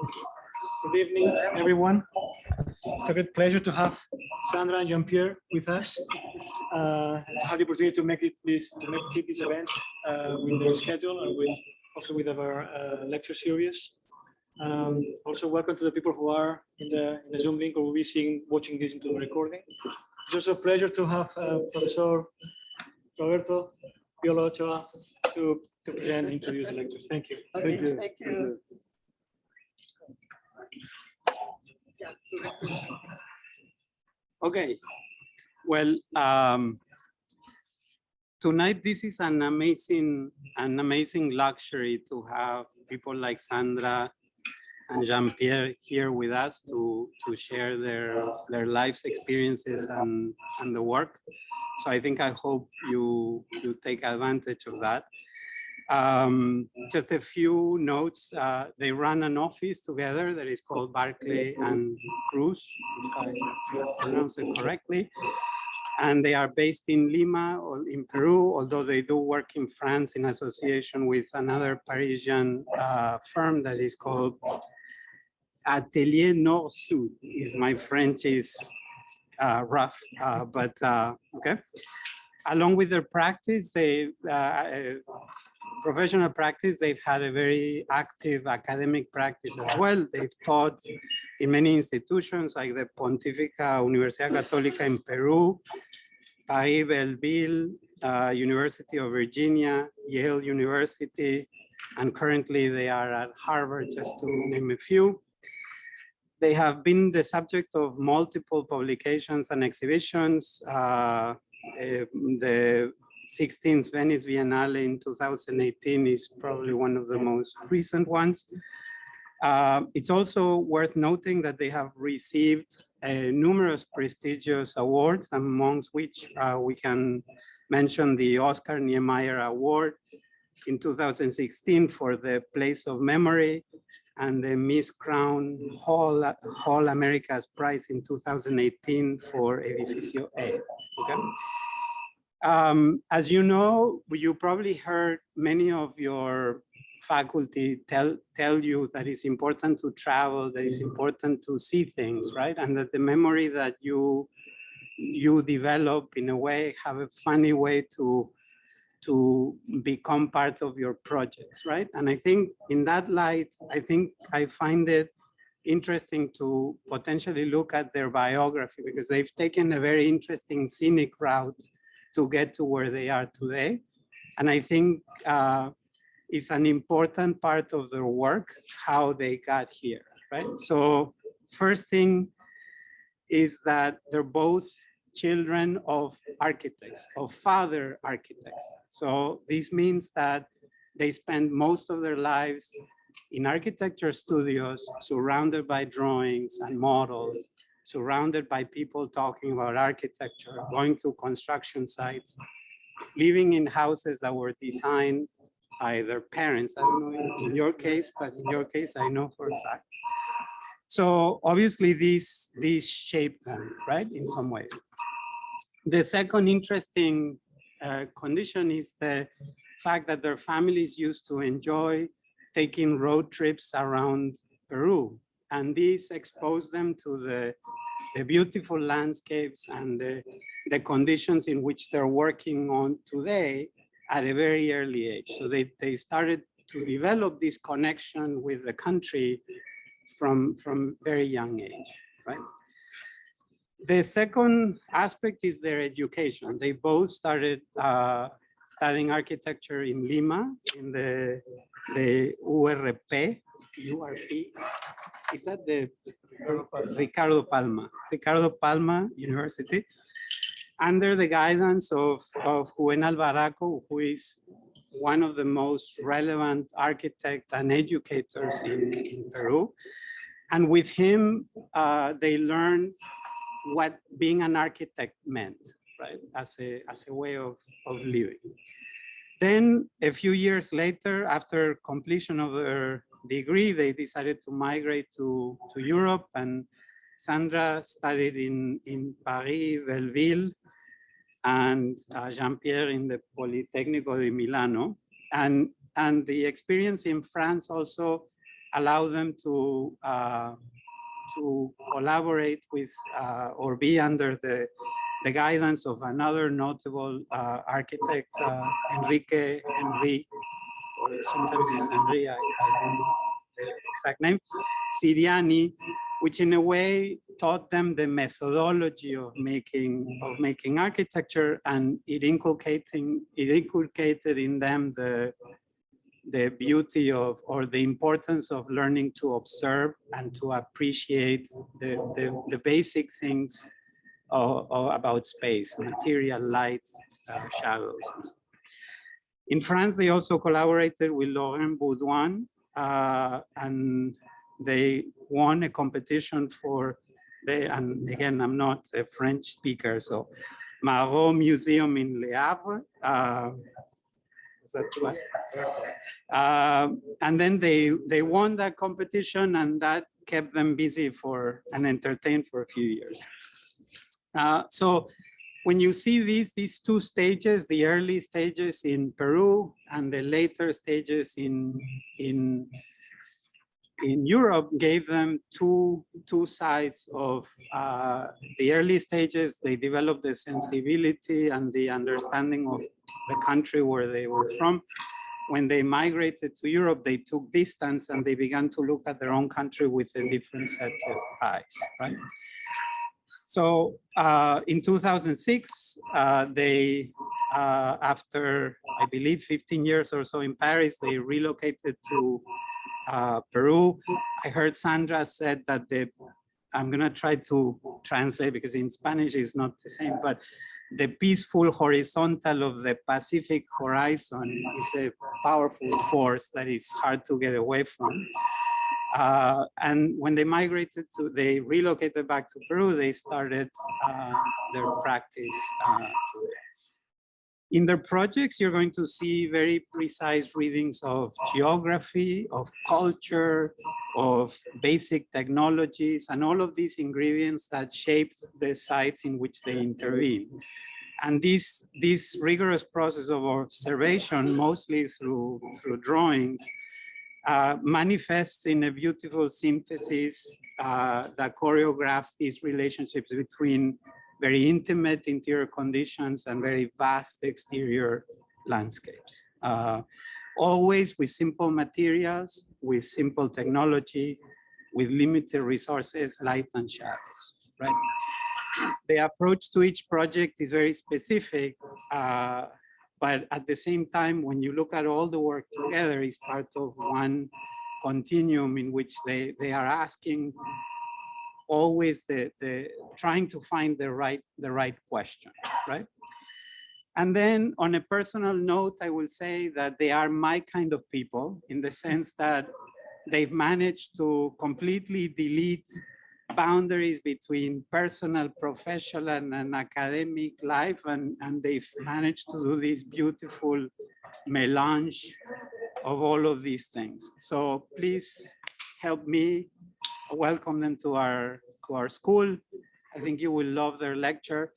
Good evening, everyone. It's a great pleasure to have Sandra and Jean-Pierre with us. To have the opportunity to make this event with their schedule and also with our lecture series. Also, welcome to the people who are in the Zoom link or will be watching this into the recording. It's also a pleasure to have Professor Roberto Viola Ochoa to present and introduce the lectures. Thank you. Okay, thank you. Okay, well, tonight this is an amazing luxury to have people like Sandra and Jean-Pierre here with us to share their life's experiences and the work. So I hope you take advantage of that. Just a few notes. They run an office together that is called Barclay and Crousse, if I pronounce it correctly. And they are based in Lima or in Peru, although they do work in France in association with another Parisian firm that is called Atelier Nord Sud. My French is rough, but okay. Along with their practice, professional practice, they've had a very active academic practice as well. They've taught in many institutions like the Pontificia Universidad Católica in Peru, Paris Belleville, University of Virginia, Yale University, and currently they are at Harvard, just to name a few. They have been the subject of multiple publications and exhibitions. The 16th Venice Biennale in 2018 is probably one of the most recent ones. It's also worth noting that they have received numerous prestigious awards, amongst which we can mention the Oscar Niemeyer Award in 2016 for the Place of Memory, and the Miss Crown Hall America's Prize in 2018 for Edificio A. Okay. As you know, you probably heard many of your faculty tell you that it's important to travel, that it's important to see things, right? And that the memory that you develop in a way have a funny way to become part of your projects, right? And I think in that light, I find it interesting to potentially look at their biography, because they've taken a very interesting scenic route to get to where they are today. And I think it's an important part of their work, how they got here, right? So first thing is that they're both children of architects, of father architects. So this means that they spend most of their lives in architecture studios, surrounded by drawings and models, surrounded by people talking about architecture, going to construction sites, living in houses that were designed by their parents. I don't know in your case, but in your case, I know for a fact. So obviously these shape them, right, in some ways. The second interesting condition is the fact that their families used to enjoy taking road trips around Peru. And this exposed them to the beautiful landscapes and the conditions in which they're working on today at a very early age. So they started to develop this connection with the country from very young age, right? The second aspect is their education. They both started studying architecture in Lima, in the URP. Is that the Ricardo Palma University, under the guidance of Juvenal Barraco, who is one of the most relevant architects and educators in Peru. And with him, they learned what being an architect meant, right? As a way of living. Then a few years later, after completion of their degree, they decided to migrate to Europe, and Sandra studied in Paris, Belleville, and Jean-Pierre in the Politecnico di Milano. And the experience in France also allow them to collaborate with or be under the guidance of another notable architect, Henry, or sometimes it's Henry, I don't know the exact name, Siriani, which in a way taught them the methodology of making architecture, and it inculcated in them the beauty of, or the importance of learning to observe and to appreciate the basic things about space, material, light, shadows. And so. In France, they also collaborated with Laurent Baudouin, and they won a competition for and again, I'm not a French speaker, so Marot Museum in Le Havre. Is that right? And then they won that competition, and that kept them busy and entertained for a few years. So when you see these two stages, the early stages in Peru and the later stages in Europe, gave them two sides of the early stages. They developed the sensibility and the understanding of the country where they were from. When they migrated to Europe, they took distance and they began to look at their own country with a different set of eyes, right? So in 2006, after, I believe, 15 years or so in Paris, they relocated to Peru. I heard Sandra said that I'm gonna try to translate because in Spanish it's not the same, but the peaceful horizontal of the Pacific horizon is a powerful force that is hard to get away from. And when they they relocated back to Peru, they started their practice. In their projects, you're going to see very precise readings of geography, of culture, of basic technologies, and all of these ingredients that shape the sites in which they intervene. And this rigorous process of observation, mostly through drawings, manifests in a beautiful synthesis that choreographs these relationships between very intimate interior conditions and very vast exterior landscapes. Always with simple materials, with simple technology, with limited resources, light and shadows, right? The approach to each project is very specific, but at the same time, when you look at all the work together, it's part of one continuum in which they are asking always trying to find the right question, right? And then on a personal note, I will say that they are my kind of people in the sense that they've managed to completely delete boundaries between personal, professional, and academic life, and they've managed to do this beautiful melange of all of these things. So please help me welcome them to our school. I think you will love their lecture.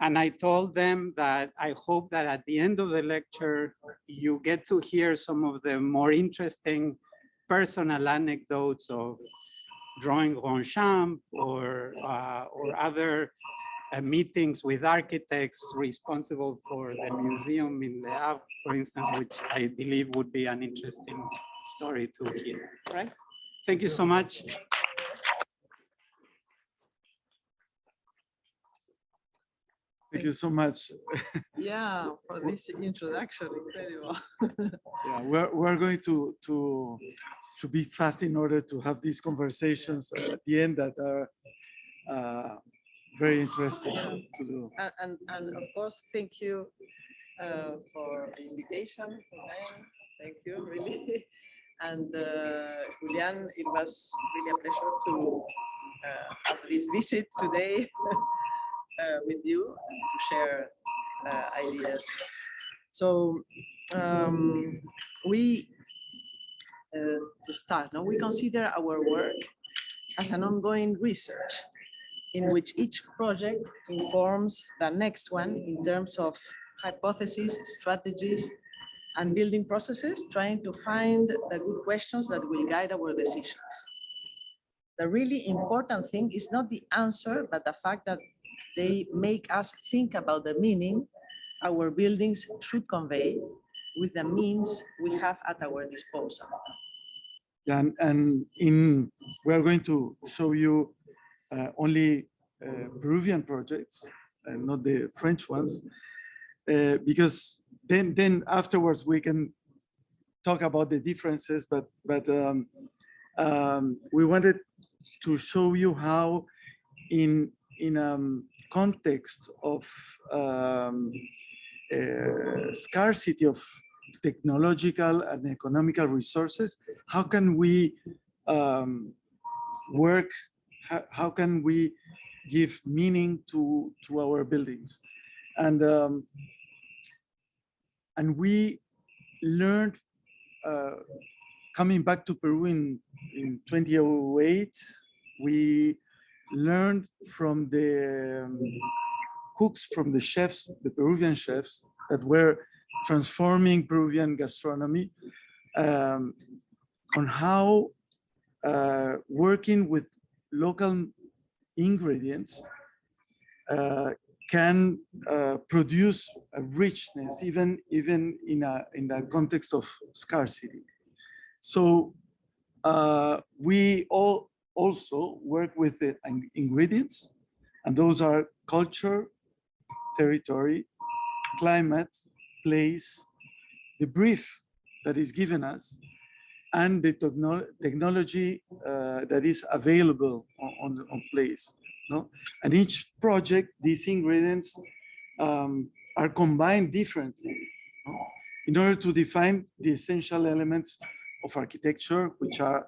And I told them that I hope that at the end of the lecture, you get to hear some of the more interesting personal anecdotes of drawing Ronchamp or other meetings with architects responsible for the museum in Le Havre, for instance, which I believe would be an interesting story to hear, right? Thank you so much. Thank you so much. Yeah, for this introduction, incredible. Yeah, we're going to be fast in order to have these conversations at the end that are very interesting to do. And of course, thank you for the invitation. Thank you, really. And Julian, it was really a pleasure to have this visit today with you and to share ideas. So to start, now we consider our work as an ongoing research in which each project informs the next one in terms of hypotheses, strategies, and building processes, trying to find the good questions that will guide our decisions. The really important thing is not the answer, but the fact that they make us think about the meaning our buildings should convey with the means we have at our disposal. Yeah, and we are going to show you only Peruvian projects and not the French ones, because then afterwards we can talk about the differences, but we wanted to show you how in context of scarcity of technological and economical resources, how can we work, how can we give meaning to our buildings? And we learned, coming back to Peru in 2008, we learned from the cooks, from the chefs, the Peruvian chefs that were transforming Peruvian gastronomy, on how working with local ingredients can produce a richness, even in a context of scarcity. So we all also work with the ingredients, and those are culture, territory, climate, place, the brief that is given us, and the technology that is available on place. No? And each project, these ingredients are combined differently, no? In order to define the essential elements of architecture, which are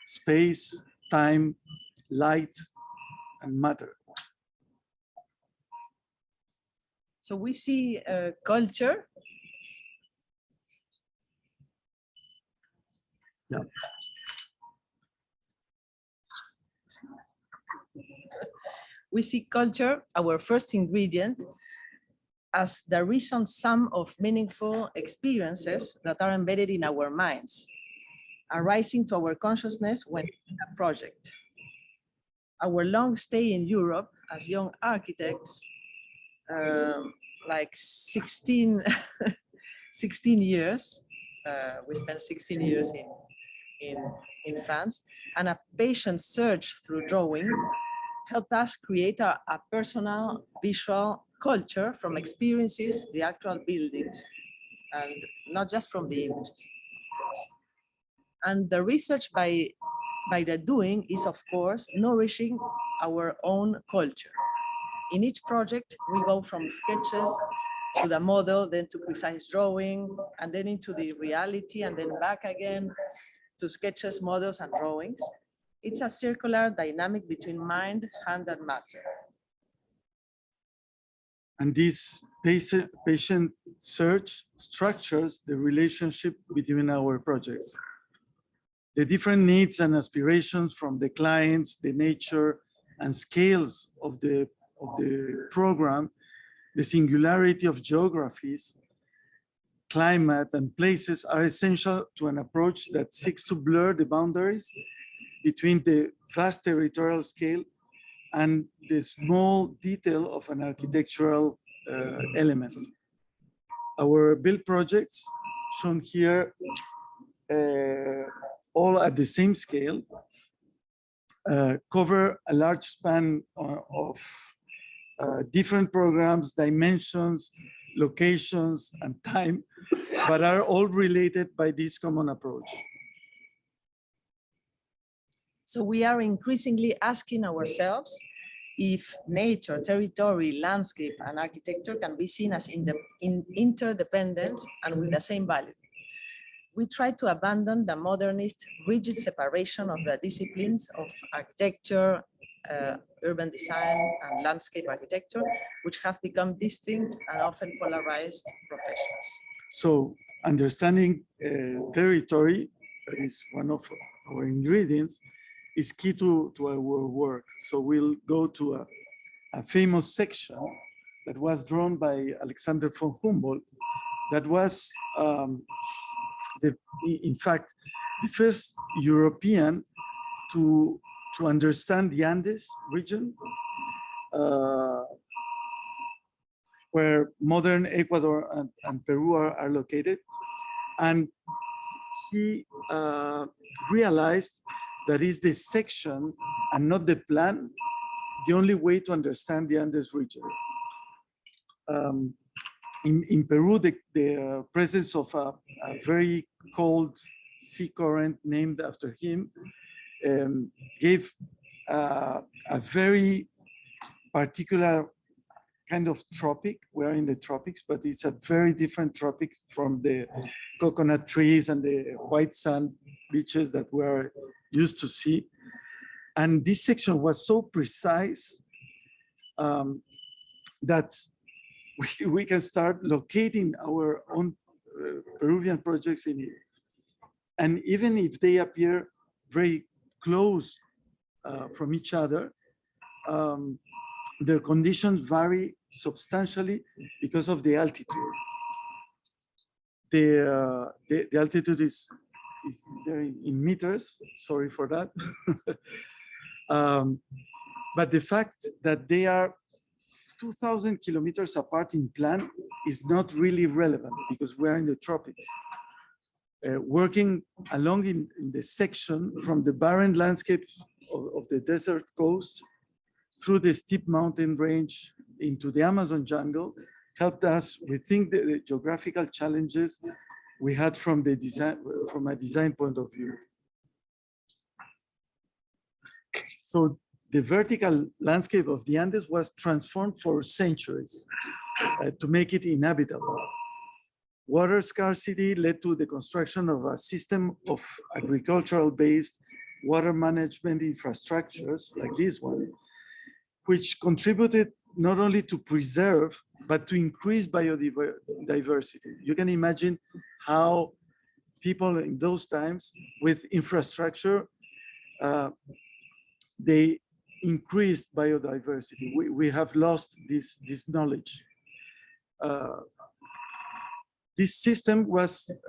space, time, light, and matter. So we see culture. Yeah. We see culture, our first ingredient, as the recent sum of meaningful experiences that are embedded in our minds, arising to our consciousness when in a project. Our long stay in Europe as young architects, like 16 years, we spent 16 years in France, and a patient search through drawing helped us create a personal visual culture from experiences, the actual buildings, and not just from the images, of course. And the research by the doing is, of course, nourishing our own culture. In each project, we go from sketches to the model, then to precise drawing, and then into the reality, and then back again to sketches, models, and drawings. It's a circular dynamic between mind, hand, and matter. And this patient search structures the relationship between our projects. The different needs and aspirations from the clients, the nature and scales of the program, the singularity of geographies, climate, and places are essential to an approach that seeks to blur the boundaries between the vast territorial scale and the small detail of an architectural element. Our build projects, shown here, all at the same scale, cover a large span of different programs, dimensions, locations, and time, but are all related by this common approach. So we are increasingly asking ourselves if nature, territory, landscape, and architecture can be seen as interdependent and with the same value. We try to abandon the modernist rigid separation of the disciplines of architecture, urban design, and landscape architecture, which have become distinct and often polarized professions. So understanding territory, that is one of our ingredients, is key to our work. So we'll go to a famous section that was drawn by Alexander von Humboldt that was, in fact, the first European to understand the Andes region, where modern Ecuador and Peru are located. And he realized that is the section and not the plan, the only way to understand the Andes region. In Peru, the presence of a very cold sea current named after him gave a very particular kind of tropic. We're in the tropics, but it's a very different tropic from the coconut trees and the white sand beaches that we're used to see. And this section was so precise that we can start locating our own Peruvian projects in it. And even if they appear very close from each other, their conditions vary substantially because of the altitude. The altitude is there in meters, sorry for that. But the fact that they are 2,000 kilometers apart in plan is not really relevant because we're in the tropics. Working along in the section from the barren landscapes of the desert coast through the steep mountain range into the Amazon jungle helped us rethink the geographical challenges we had from the design, from a design point of view. So the vertical landscape of the Andes was transformed for centuries to make it inhabitable. Water scarcity led to the construction of a system of agricultural-based water management infrastructures like this one, which contributed not only to preserve, but to increase biodiversity. You can imagine how people in those times with infrastructure, they increased biodiversity. We have lost this knowledge. This system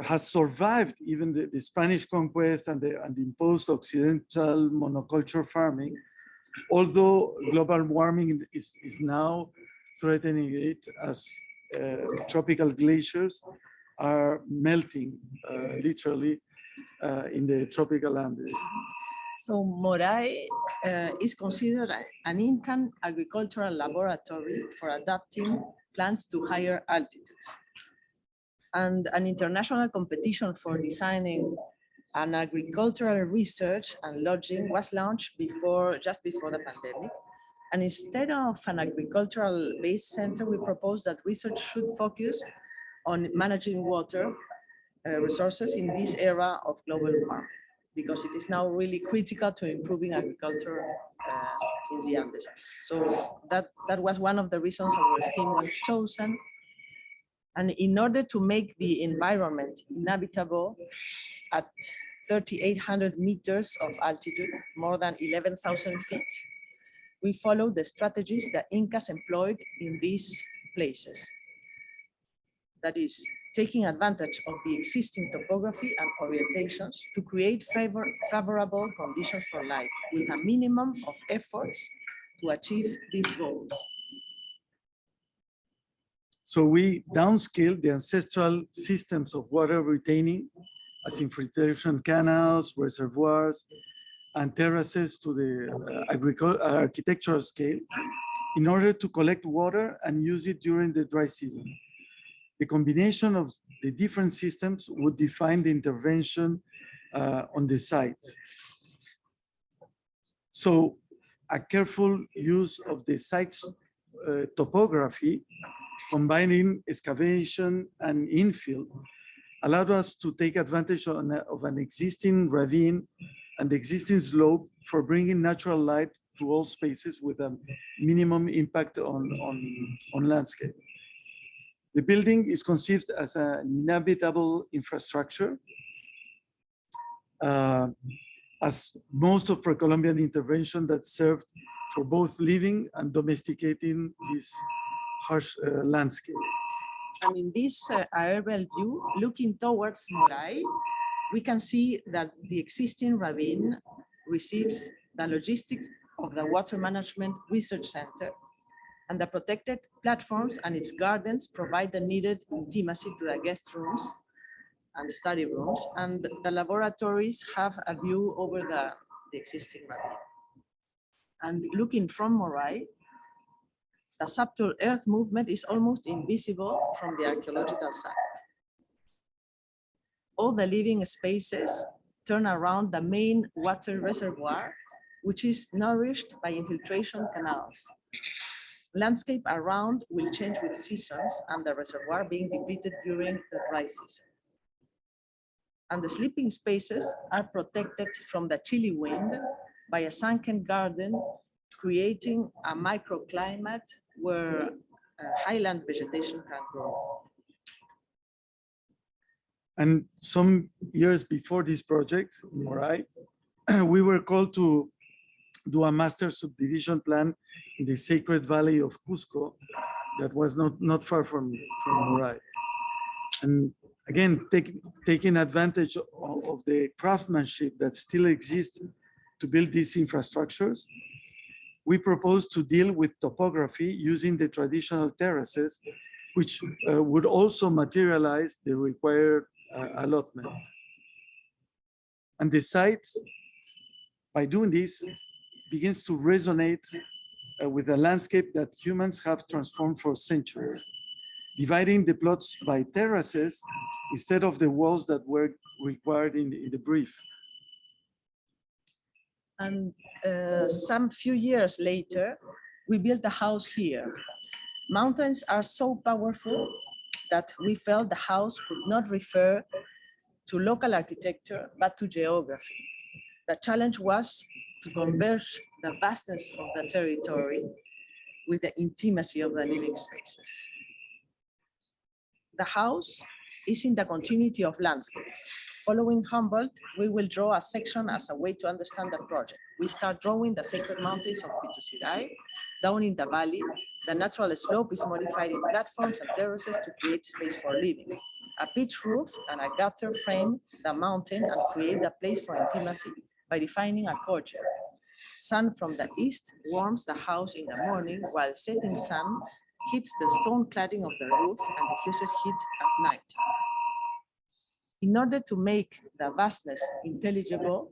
has survived even the Spanish conquest and the imposed Occidental monoculture farming, although global warming is now threatening it as tropical glaciers are melting literally in the tropical Andes. So Moray is considered an Incan agricultural laboratory for adapting plants to higher altitudes. And an international competition for designing an agricultural research and lodging was launched just before the pandemic. And instead of an agricultural-based center, we proposed that research should focus on managing water resources in this era of global warming, because it is now really critical to improving agriculture in the Andes. So that was one of the reasons our scheme was chosen. And in order to make the environment inhabitable at 3,800 meters of altitude, more than 11,000 feet, we followed the strategies that Incas employed in these places. That is, taking advantage of the existing topography and orientations to create favorable conditions for life with a minimum of efforts to achieve these goals. So we downscaled the ancestral systems of water retaining as infiltration canals, reservoirs, and terraces to the architectural scale in order to collect water and use it during the dry season. The combination of the different systems would define the intervention on the site. So a careful use of the site's topography, combining excavation and infill, allowed us to take advantage of an existing ravine and existing slope for bringing natural light to all spaces with a minimum impact on landscape. The building is conceived as an inhabitable infrastructure, as most of pre-Columbian intervention that served for both living and domesticating this harsh landscape. And in this aerial view, looking towards Moray, we can see that the existing ravine receives the logistics of the Water Management Research Center, and the protected platforms and its gardens provide the needed intimacy to the guest rooms and study rooms, and the laboratories have a view over the existing ravine. And looking from Moray, the subtle earth movement is almost invisible from the archaeological site. All the living spaces turn around the main water reservoir, which is nourished by infiltration canals. Landscape around will change with seasons and the reservoir being depleted during the dry season. And the sleeping spaces are protected from the chilly wind by a sunken garden, creating a microclimate where highland vegetation can grow. And some years before this project in Moray, we were called to do a master subdivision plan in the sacred valley of Cusco that was not far from Moray. And again, taking advantage of the craftsmanship that still exists to build these infrastructures, we proposed to deal with topography using the traditional terraces, which would also materialize the required allotment. And the site, by doing this, begins to resonate with the landscape that humans have transformed for centuries, dividing the plots by terraces instead of the walls that were required in the brief. And some few years later, we built a house here. Mountains are so powerful that we felt the house could not refer to local architecture, but to geography. The challenge was to converge the vastness of the territory with the intimacy of the living spaces. The house is in the continuity of landscape. Following Humboldt, we will draw a section as a way to understand the project. We start drawing the sacred mountains of Pitusiray. Down in the valley, the natural slope is modified in platforms and terraces to create space for living. A pitch roof and a gutter frame the mountain and create the place for intimacy by defining a courtyard. Sun from the east warms the house in the morning, while setting sun hits the stone cladding of the roof and diffuses heat at night. In order to make the vastness intelligible,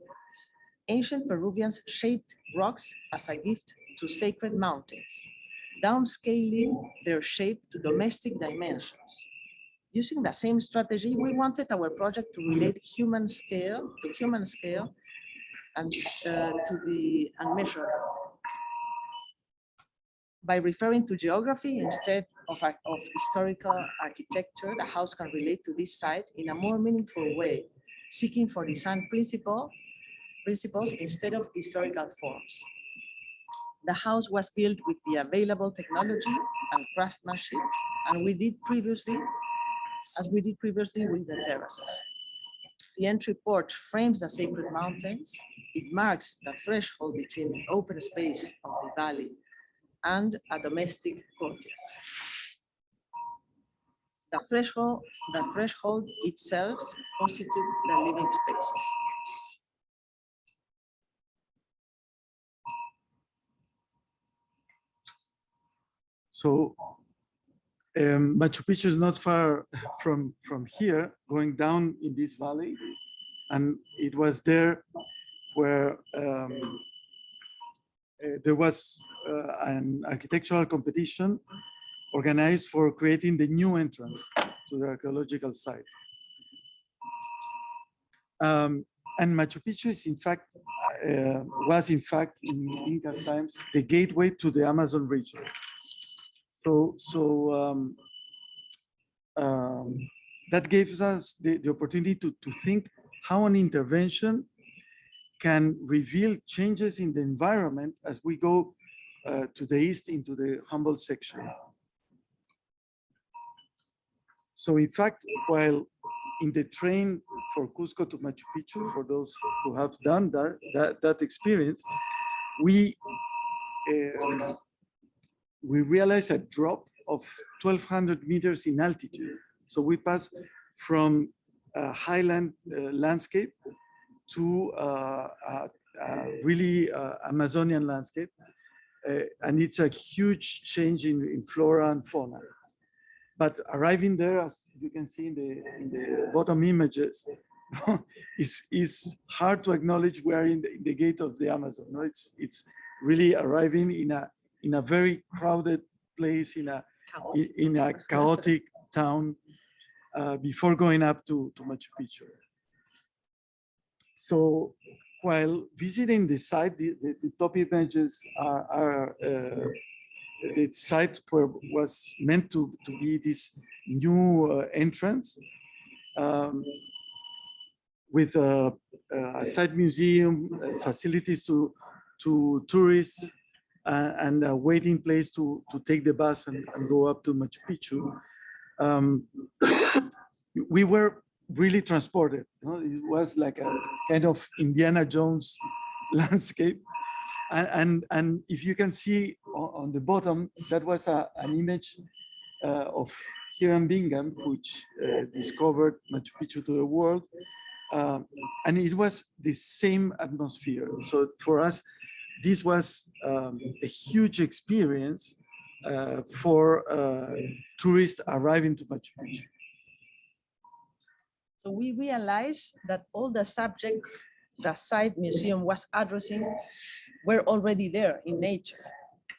ancient Peruvians shaped rocks as a gift to sacred mountains, downscaling their shape to domestic dimensions. Using the same strategy, we wanted our project to relate human scale and to the unmeasurable. By referring to geography instead of historical architecture, the house can relate to this site in a more meaningful way, seeking for design principles instead of historical forms. The house was built with the available technology and craftsmanship, and as we did previously with the terraces. The entry porch frames the sacred mountains. It marks the threshold between the open space of the valley and a domestic courtyard. The threshold itself constitutes the living spaces. So Machu Picchu is not far from here, going down in this valley, and it was there where there was an architectural competition organized for creating the new entrance to the archaeological site. And Machu Picchu is was in fact in Inca's times the gateway to the Amazon region. That gives us the opportunity to think how an intervention can reveal changes in the environment as we go to the east into the Humboldt section. So in fact, while in the train for Cusco to Machu Picchu, for those who have done that experience, we realized a drop of 1,200 meters in altitude. So we pass from a highland landscape to really Amazonian landscape. And it's a huge change in flora and fauna. But arriving there, as you can see in the bottom images, is hard to acknowledge we are in the gate of the Amazon. No? It's really arriving in a very crowded place, in a chaotic town before going up to Machu Picchu. So while visiting the site, the top images are the site where was meant to be this new entrance with a side museum, facilities to tourists, and a waiting place to take the bus and go up to Machu Picchu. We were really transported. You know? It was like a kind of Indiana Jones landscape. And if you can see on the bottom, that was an image of Hiram Bingham, which discovered Machu Picchu to the world. And it was the same atmosphere. So for us, this was a huge experience for tourists arriving to Machu Picchu. So we realized that all the subjects the site museum was addressing were already there in nature.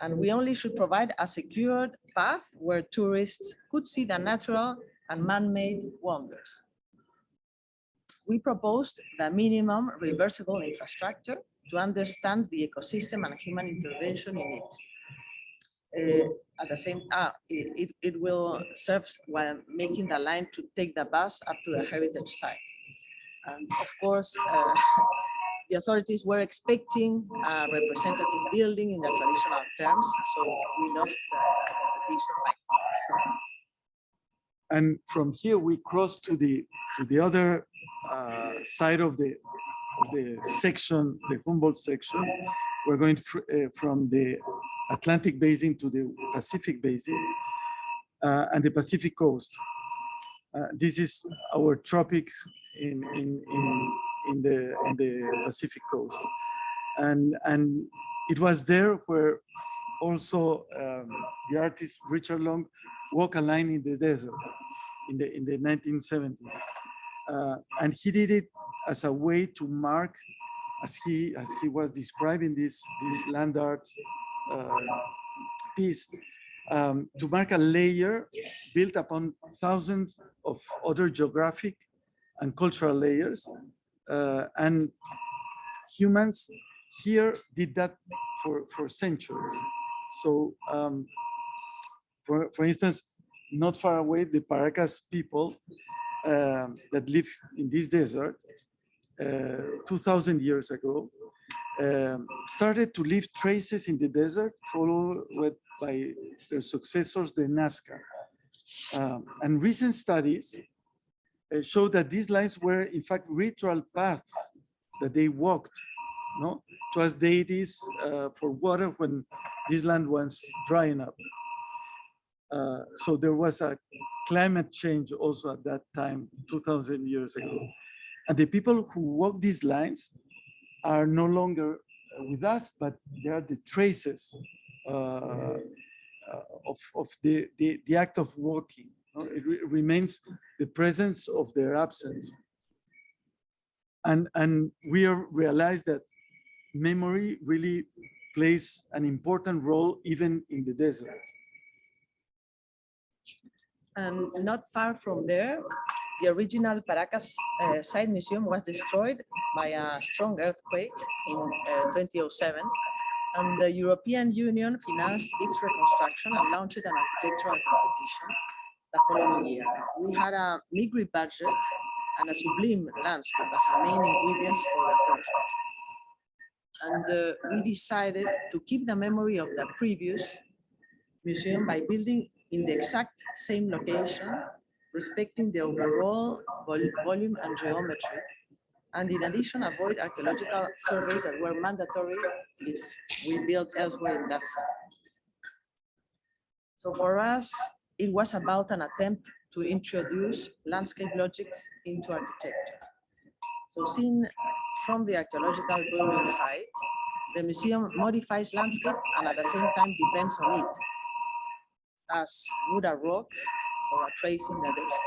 And we only should provide a secured path where tourists could see the natural and man-made wonders. We proposed the minimum reversible infrastructure to understand the ecosystem and human intervention in it. At the same time, it will serve while making the line to take the bus up to the heritage site. And of course, the authorities were expecting a representative building in the traditional terms, so we lost the competition by far. And from here we crossed to the other side of the section, the Humboldt section. We're going from the Atlantic Basin to the Pacific Basin and the Pacific Coast. This is our tropics in the Pacific Coast, and it was there where also the artist Richard Long walked a line in the desert in the 1970s, and he did it as a way to mark, as he was describing this land art piece, to mark a layer built upon thousands of other geographic and cultural layers, and humans here did that for centuries. So, for instance, not far away, the Paracas people that live in this desert 2,000 years ago started to leave traces in the desert, followed by their successors, the Nazca. And recent studies show that these lines were in fact ritual paths that they walked, no, to as deities for water when this land was drying up. So there was a climate change also at that time, 2,000 years ago. And the people who walk these lines are no longer with us, but they are the traces of the act of walking. It remains the presence of their absence. And we realize that memory really plays an important role even in the desert. And not far from there, the original Paracas site museum was destroyed by a strong earthquake in 2007, and the European Union financed its reconstruction and launched an architectural competition the following year. We had a meager budget and a sublime landscape as our main ingredients for the project. And we decided to keep the memory of the previous museum by building in the exact same location, respecting the overall volume and geometry, and in addition, avoid archaeological surveys that were mandatory if we built elsewhere in that site. So for us, it was about an attempt to introduce landscape logics into architecture. So seen from the archaeological burial site, the museum modifies landscape and at the same time depends on it, as would a rock or a trace in the desert.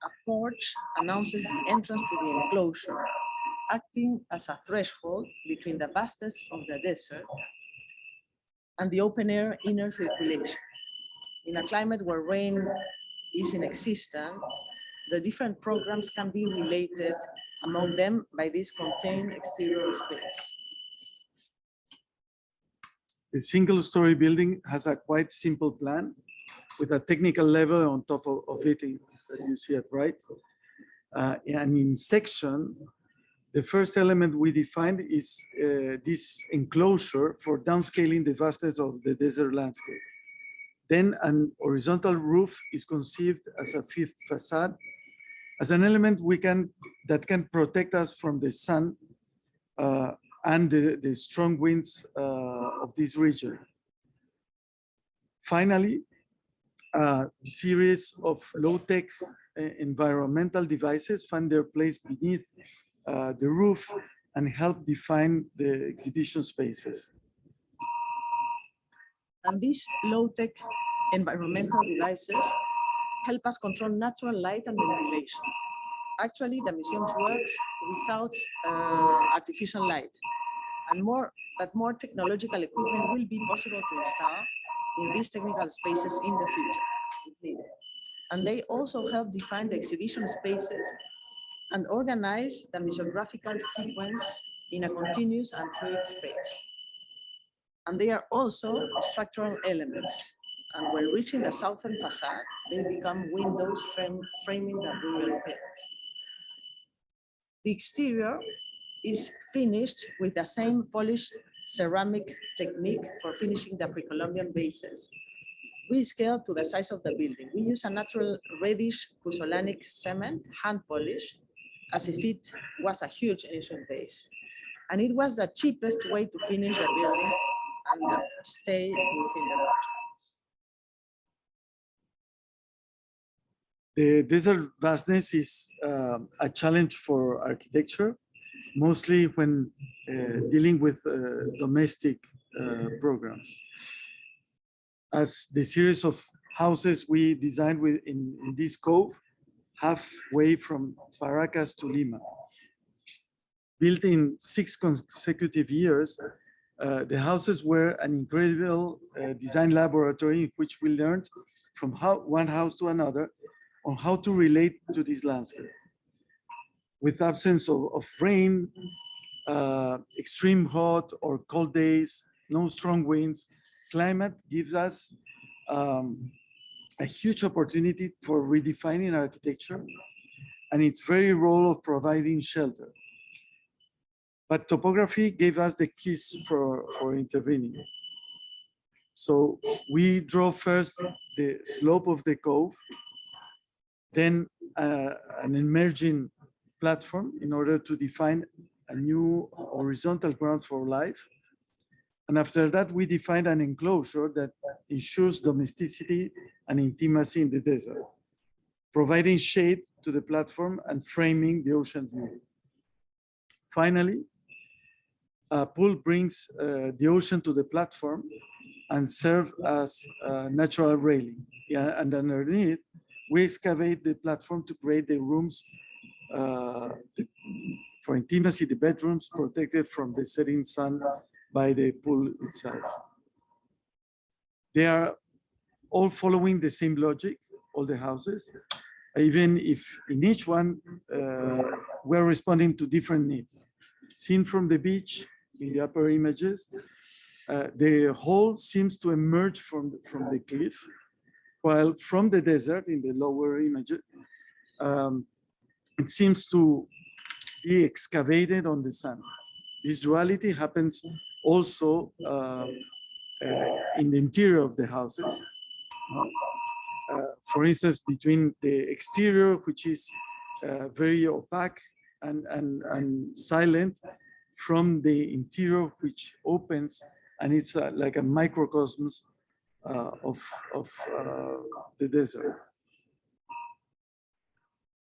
A porch announces the entrance to the enclosure, acting as a threshold between the vastness of the desert and the open air inner circulation. In a climate where rain is inexistent, the different programs can be related among them by this contained exterior space. The single-story building has a quite simple plan with a technical level on top of it, that you see it right. And in section, the first element we defined is this enclosure for downscaling the vastness of the desert landscape. Then an horizontal roof is conceived as a fifth facade, as an element that can protect us from the sun and the strong winds of this region. Finally, a series of low-tech environmental devices find their place beneath the roof and help define the exhibition spaces. And these low-tech environmental devices help us control natural light and ventilation. Actually, the museum works without artificial light, and more technological equipment will be possible to install in these technical spaces in the future, if needed. And they also help define the exhibition spaces and organize the museographical sequence in a continuous and fluid space. And they are also structural elements. And when reaching the southern facade, they become windows framing the burial pits. The exterior is finished with the same polished ceramic technique for finishing the pre-Columbian bases. We scale to the size of the building. We use a natural reddish puzzolanic cement, hand polished, as if it was a huge ancient base. And it was the cheapest way to finish the building and stay within the budget. The desert vastness is a challenge for architecture, mostly when dealing with domestic programs. As the series of houses we designed in this cove, halfway from Paracas to Lima. Built in 6 consecutive years, the houses were an incredible design laboratory in which we learned from one house to another on how to relate to this landscape. With absence of rain, extreme hot or cold days, no strong winds, climate gives us a huge opportunity for redefining architecture and its very role of providing shelter. But topography gave us the keys for intervening. So we draw first the slope of the cove, then an emerging platform in order to define a new horizontal ground for life. And after that, we defined an enclosure that ensures domesticity and intimacy in the desert, providing shade to the platform and framing the ocean view. Finally, a pool brings the ocean to the platform and serves as a natural railing. Yeah, and underneath, we excavate the platform to create the rooms for intimacy, the bedrooms protected from the setting sun by the pool itself. They are all following the same logic, all the houses, even if in each one we're responding to different needs. Seen from the beach in the upper images, the whole seems to emerge from the cliff, while from the desert in the lower image, it seems to be excavated on the sand. This duality happens also in the interior of the houses. For instance, between the exterior, which is very opaque and silent, from the interior, which opens, and it's like a microcosmos the desert.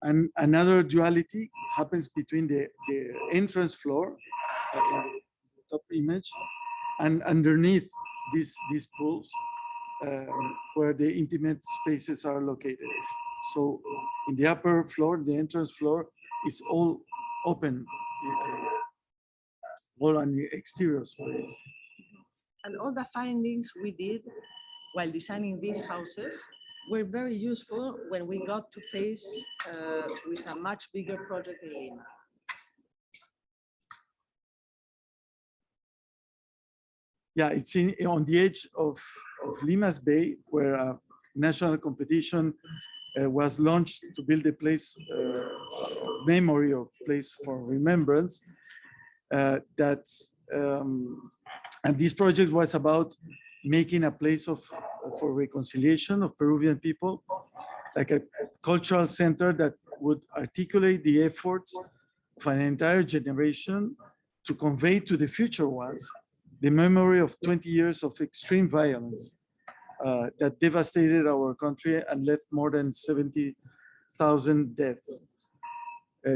And another duality happens between the entrance floor, in the top image, and underneath these pools, where the intimate spaces are located. So in the upper floor, the entrance floor is all open, all on the exterior space. And all the findings we did while designing these houses were very useful when we got to face with a much bigger project in Lima. Yeah, it's on the edge of Lima's Bay, where a national competition was launched to build a place, memory or place for remembrance. And this project was about making a place for reconciliation of Peruvian people, like a cultural center that would articulate the efforts of an entire generation to convey to the future ones the memory of 20 years of extreme violence that devastated our country and left more than 70,000 deaths.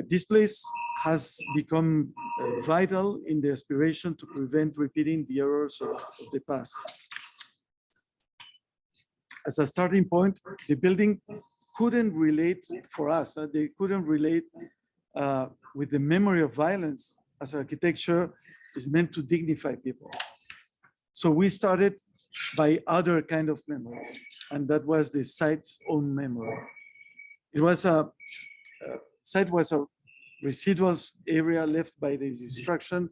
This place has become vital in the aspiration to prevent repeating the errors of the past. As a starting point, the building couldn't relate for us. They couldn't relate with the memory of violence, as architecture is meant to dignify people. So we started by other kind of memories, and that was the site's own memory. It was site was a residual area left by the destruction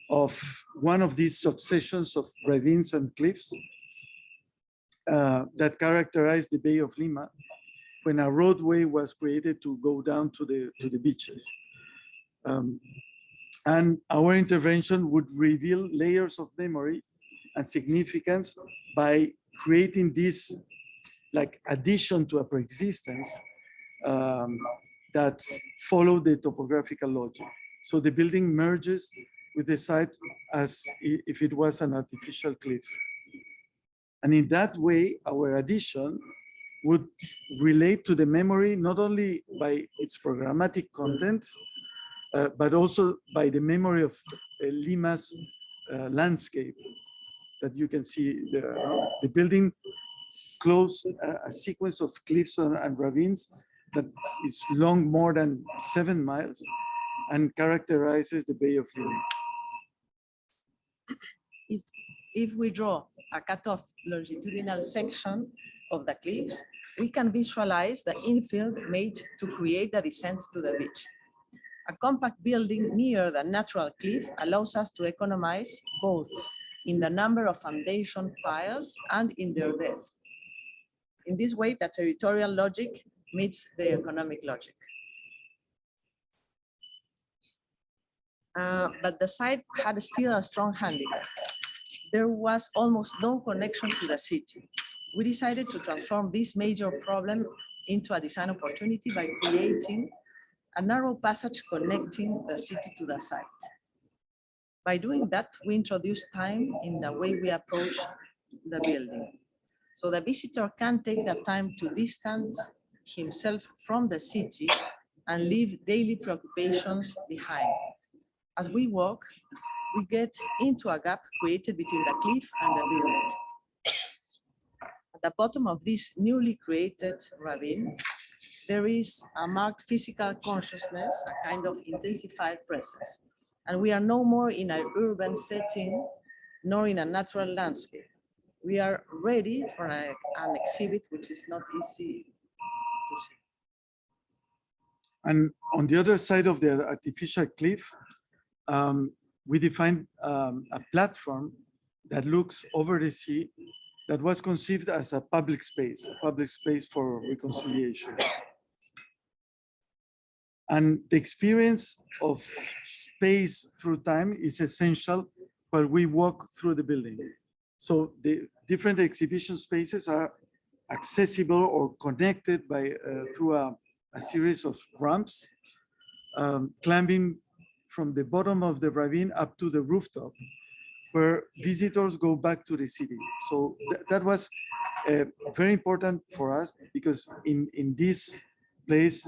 of one of these successions of ravines and cliffs that characterized the Bay of Lima when a roadway was created to go down to the beaches. And our intervention would reveal layers of memory and significance by creating this like addition to a pre-existence that follow the topographical logic. So the building merges with the site as if it was an artificial cliff. And in that way, our addition would relate to the memory not only by its programmatic content, but also by the memory of Lima's landscape that you can see there. The building closed a sequence of cliffs and ravines that is long more than 7 miles and characterizes the Bay of Lima. If we draw a cut-off longitudinal section of the cliffs, we can visualize the infill made to create the descent to the beach. A compact building near the natural cliff allows us to economize both in the number of foundation piles and in their depth. In this way, the territorial logic meets the economic logic. But the site had still a strong handicap. There was almost no connection to the city. We decided to transform this major problem into a design opportunity by creating a narrow passage connecting the city to the site. By doing that, we introduced time in the way we approach the building. So the visitor can take the time to distance himself from the city and leave daily preoccupations behind. As we walk, we get into a gap created between the cliff and the building. At the bottom of this newly created ravine, there is a marked physical consciousness, a kind of intensified presence. And we are no more in an urban setting, nor in a natural landscape. We are ready for an exhibit which is not easy to see. And on the other side of the artificial cliff, we defined a platform that looks over the sea that was conceived as a public space for reconciliation. And the experience of space through time is essential while we walk through the building. So the different exhibition spaces are accessible or connected by through a series of ramps, climbing from the bottom of the ravine up to the rooftop, where visitors go back to the city. So that was very important for us because in this place,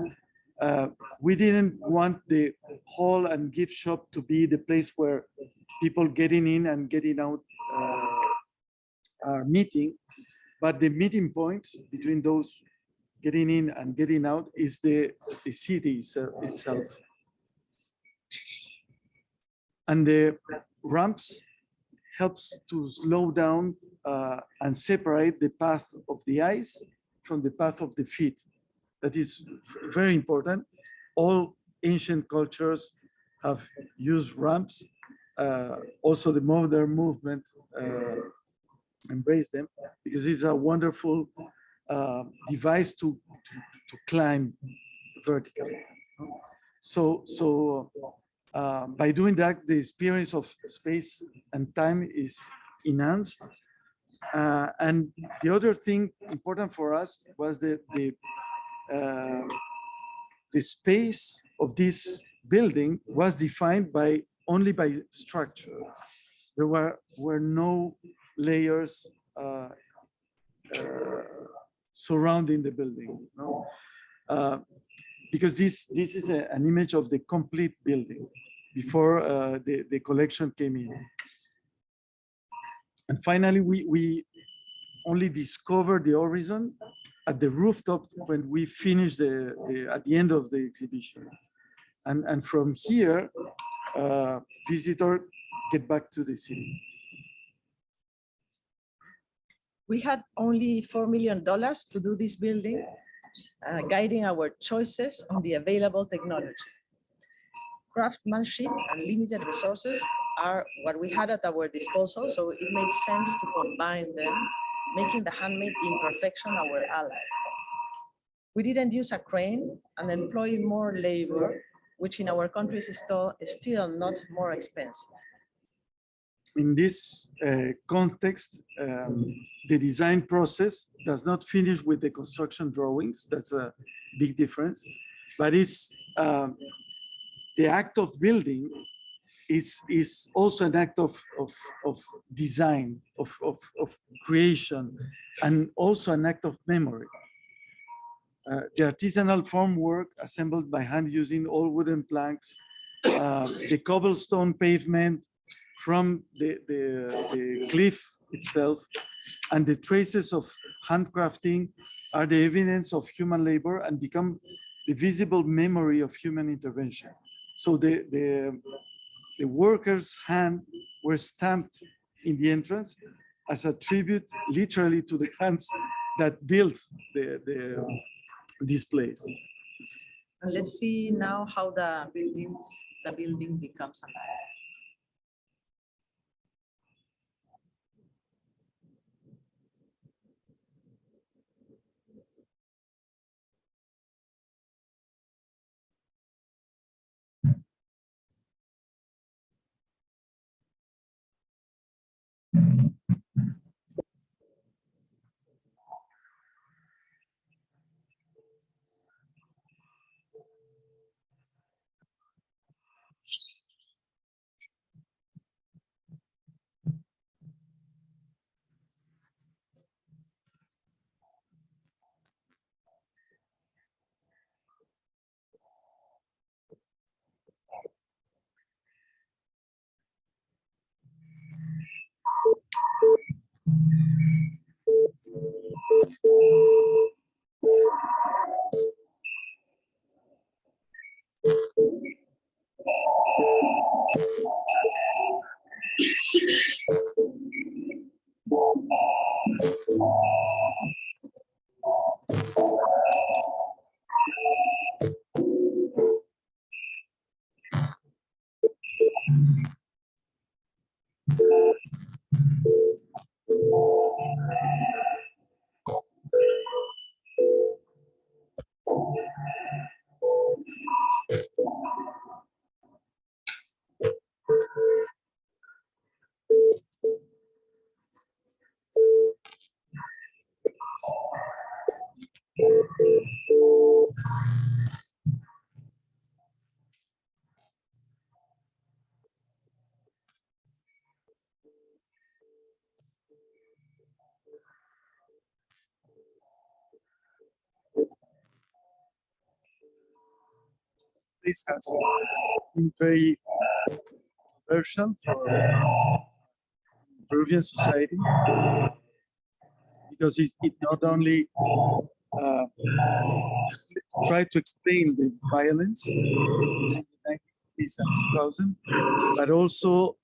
we didn't want the hall and gift shop to be the place where people getting in and getting out are meeting, but the meeting point between those getting in and getting out is the city itself. And the ramps helps to slow down and separate the path of the eyes from the path of the feet. That is very important. All ancient cultures have used ramps. Also the modern movement embrace them because it's a wonderful device to climb vertically. So by doing that, the experience of space and time is enhanced. And the other thing important for us was the space of this building was defined only by structure. There were no layers surrounding the building, no? Because this is an image of the complete building before the collection came in. And finally, we only discovered the horizon at the rooftop when we finished at the end of the exhibition. And from here, visitors get back to the city. We had only $4 million to do this building, guiding our choices on the available technology. Craftsmanship and limited resources are what we had at our disposal, so it made sense to combine them, making the handmade imperfection our ally. We didn't use a crane and employ more labor, which in our countries is still not more expensive. In this context, the design process does not finish with the construction drawings. That's a big difference. But it's the act of building is also an act of design, of creation, and also an act of memory. The artisanal formwork assembled by hand using all wooden planks, the cobblestone pavement from the cliff itself, and the traces of handcrafting are the evidence of human labor and become the visible memory of human intervention. So the workers' hands were stamped in the entrance as a tribute, literally, to the hands that built this place. And let's see now how the building becomes alive. This has been very controversial for Peruvian society because it not only tried to explain the violence in the 1990s and 2000, but also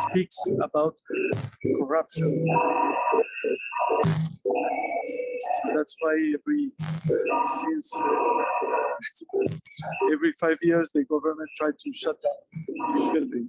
speaks about corruption. So that's why every 5 years the government tried to shut down this building.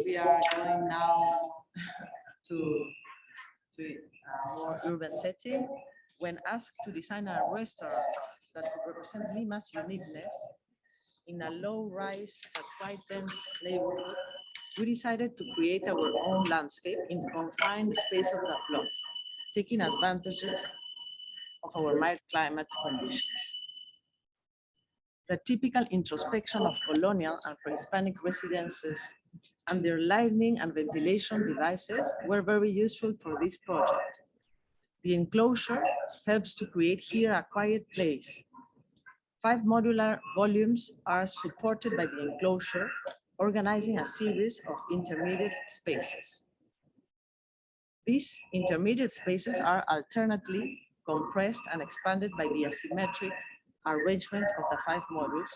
We are going now to a more urban setting. When asked to design a restaurant that could represent Lima's uniqueness in a low-rise but quite dense neighborhood, we decided to create our own landscape in the confined space of the plot, taking advantages of our mild climate conditions. The typical introspection of colonial and pre-Hispanic residences and their lighting and ventilation devices were very useful for this project. The enclosure helps to create here a quiet place. 5 modular volumes are supported by the enclosure, organizing a series of intermediate spaces. These intermediate spaces are alternately compressed and expanded by the asymmetric arrangement of the 5 modules,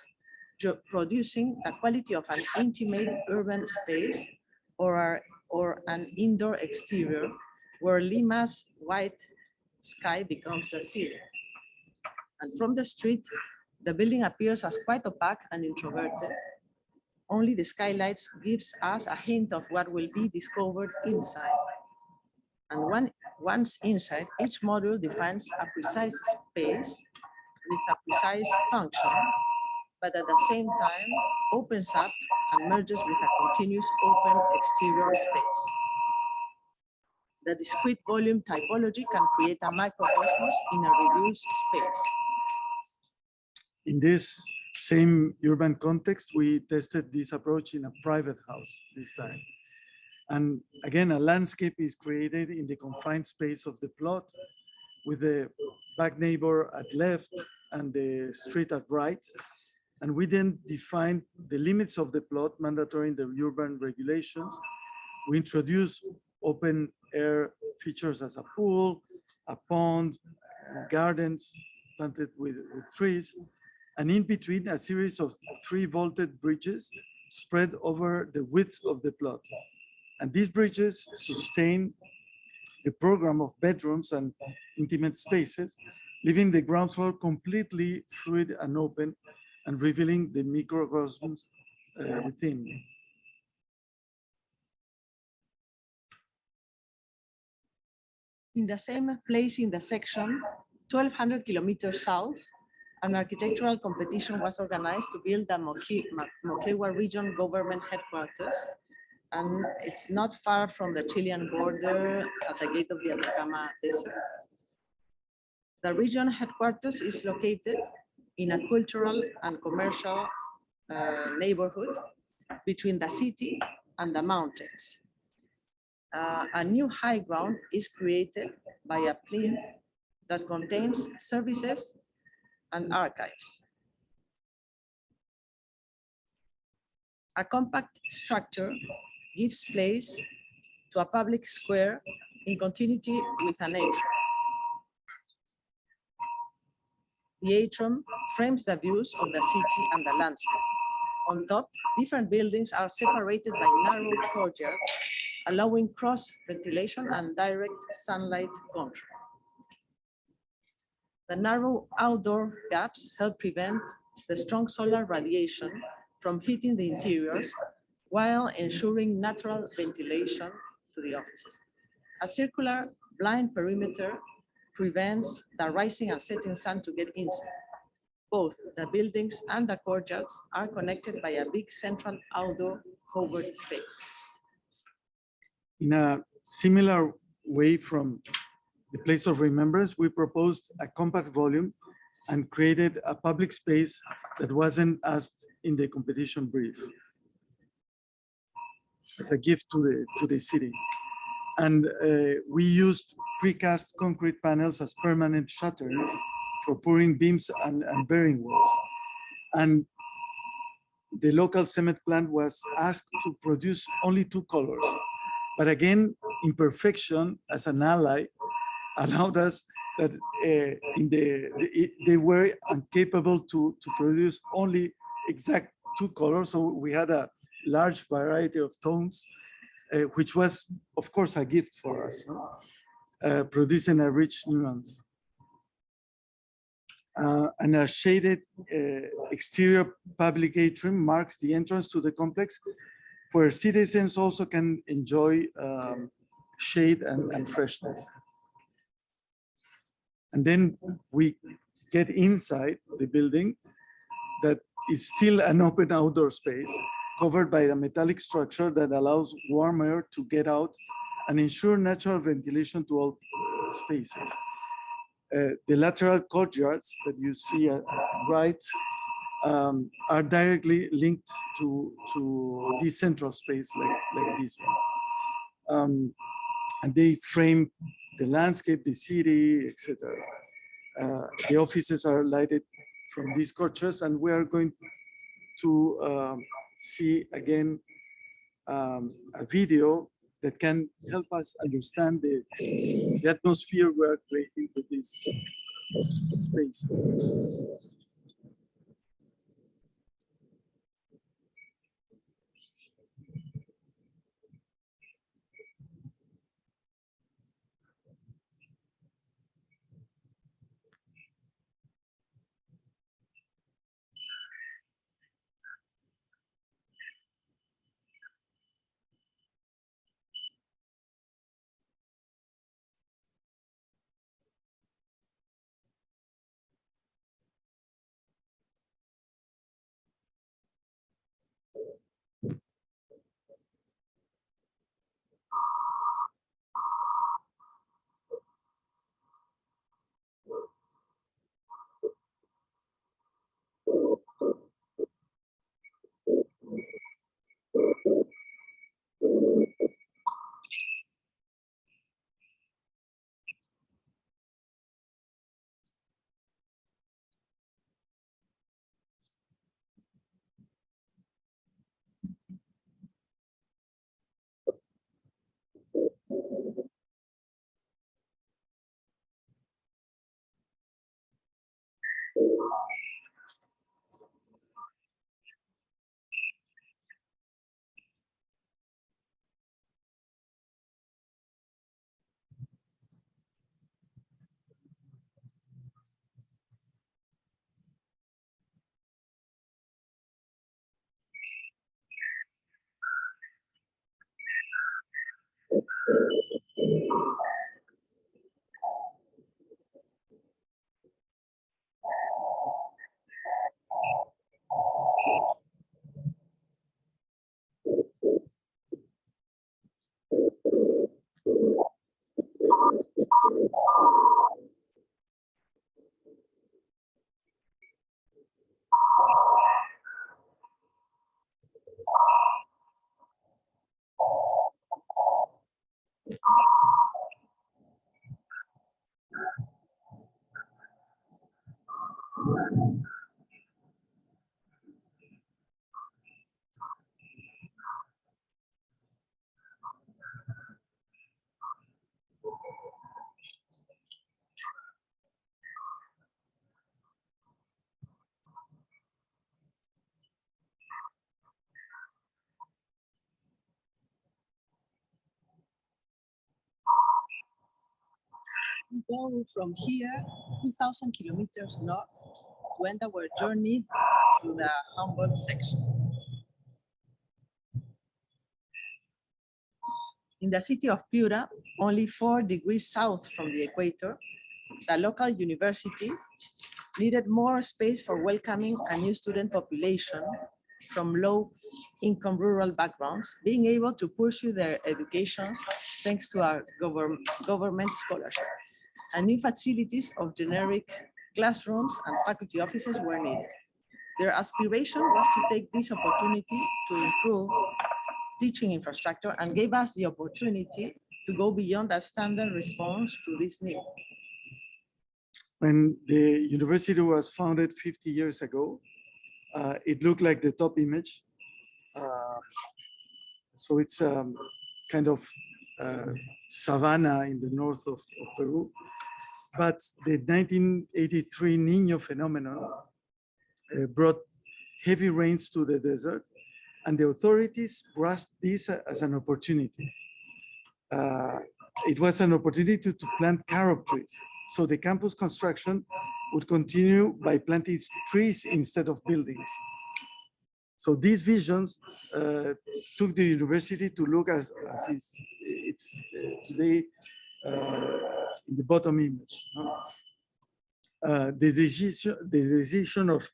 producing the quality of an intimate urban space or an indoor exterior where Lima's white sky becomes the ceiling. And from the street, the building appears as quite opaque and introverted. Only the skylights gives us a hint of what will be discovered inside. And once inside, each module defines a precise space with a precise function, but at the same time opens up and merges with a continuous open exterior space. The discrete volume typology can create a microcosmos in a reduced space. In this same urban context, we tested this approach in a private house this time. And again, a landscape is created in the confined space of the plot with the back neighbor at left and the street at right. And we then defined the limits of the plot mandatory in the urban regulations. We introduced open air features as a pool, a pond, gardens planted with trees, and in between a series of 3 vaulted bridges spread over the width of the plot. And these bridges sustain the program of bedrooms and intimate spaces, leaving the ground floor completely fluid and open and revealing the microcosms within. In the same place in the section, 1,200 kilometers south, an architectural competition was organized to build the Moquegua region government headquarters, and it's not far from the Chilean border at the gate of the Atacama Desert. The region headquarters is located in a cultural and commercial neighborhood between the city and the mountains. A new high ground is created by a plinth that contains services and archives. A compact structure gives place to a public square in continuity with an atrium. The atrium frames the views of the city and the landscape. On top, different buildings are separated by narrow courtyards, allowing cross ventilation and direct sunlight control. The narrow outdoor gaps help prevent the strong solar radiation from heating the interiors while ensuring natural ventilation to the offices. A circular blind perimeter prevents the rising and setting sun to get inside. Both the buildings and the courtyards are connected by a big central outdoor covered space. In a similar way from the place of remembrance, we proposed a compact volume and created a public space that wasn't asked in the competition brief as a gift to the city. And we used precast concrete panels as permanent shutters for pouring beams and bearing walls. And the local cement plant was asked to produce only 2 colors. But again, imperfection as an ally allowed us that they were incapable to produce only exact 2 colors. So we had a large variety of tones, which was, of course, a gift for us, producing a rich nuance. And a shaded exterior public atrium marks the entrance to the complex, where citizens also can enjoy shade and freshness. And then we get inside the building that is still an open outdoor space covered by a metallic structure that allows warm air to get out and ensure natural ventilation to all spaces. The lateral courtyards that you see right are directly linked to this central space like this one. And they frame the landscape, the city, etc. The offices are lighted from these courtyards, and we are going to see again a video that can help us understand the atmosphere we are creating with these spaces. We go from here 2,000 kilometers north to end our journey through the Humboldt section. In the city of Piura, only 4 degrees south from the equator, the local university needed more space for welcoming a new student population from low-income rural backgrounds, being able to pursue their educations thanks to our government scholarship. And new facilities of generic classrooms and faculty offices were needed. Their aspiration was to take this opportunity to improve teaching infrastructure and gave us the opportunity to go beyond a standard response to this need. When the university was founded 50 years ago, it looked like the top image. So it's kind of savanna in the north of Peru. But the 1983 Niño phenomenon brought heavy rains to the desert, and the authorities grasped this as an opportunity. It was an opportunity to plant carob trees. So the campus construction would continue by planting trees instead of buildings. So these visions took the university to look as it's today in the bottom image. The decision of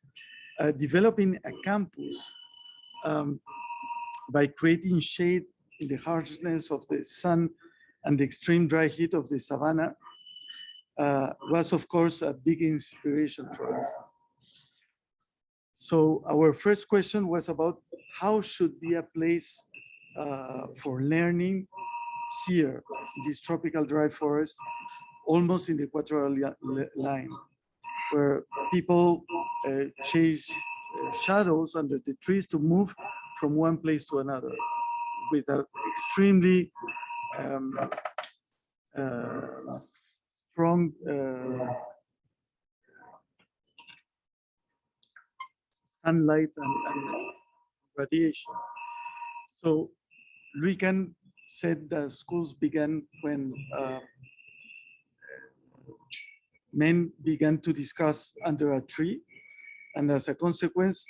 developing a campus by creating shade in the harshness of the sun and the extreme dry heat of the savanna was, of course, a big inspiration for us. So our first question was about how should be a place for learning here, in this tropical dry forest, almost in the equatorial line, where people chase shadows under the trees to move from one place to another with an extremely strong sunlight and radiation. So Luican said the schools began when men began to discuss under a tree. And as a consequence,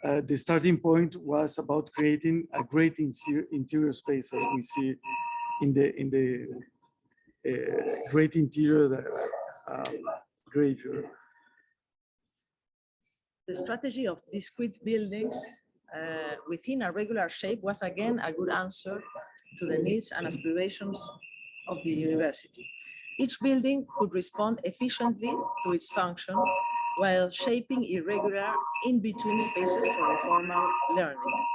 the starting point was about creating a great interior space, as we see in the great interior graveyard. The strategy of discrete buildings within a regular shape was again a good answer to the needs and aspirations of the university. Each building could respond efficiently to its function while shaping irregular in-between spaces for informal learning.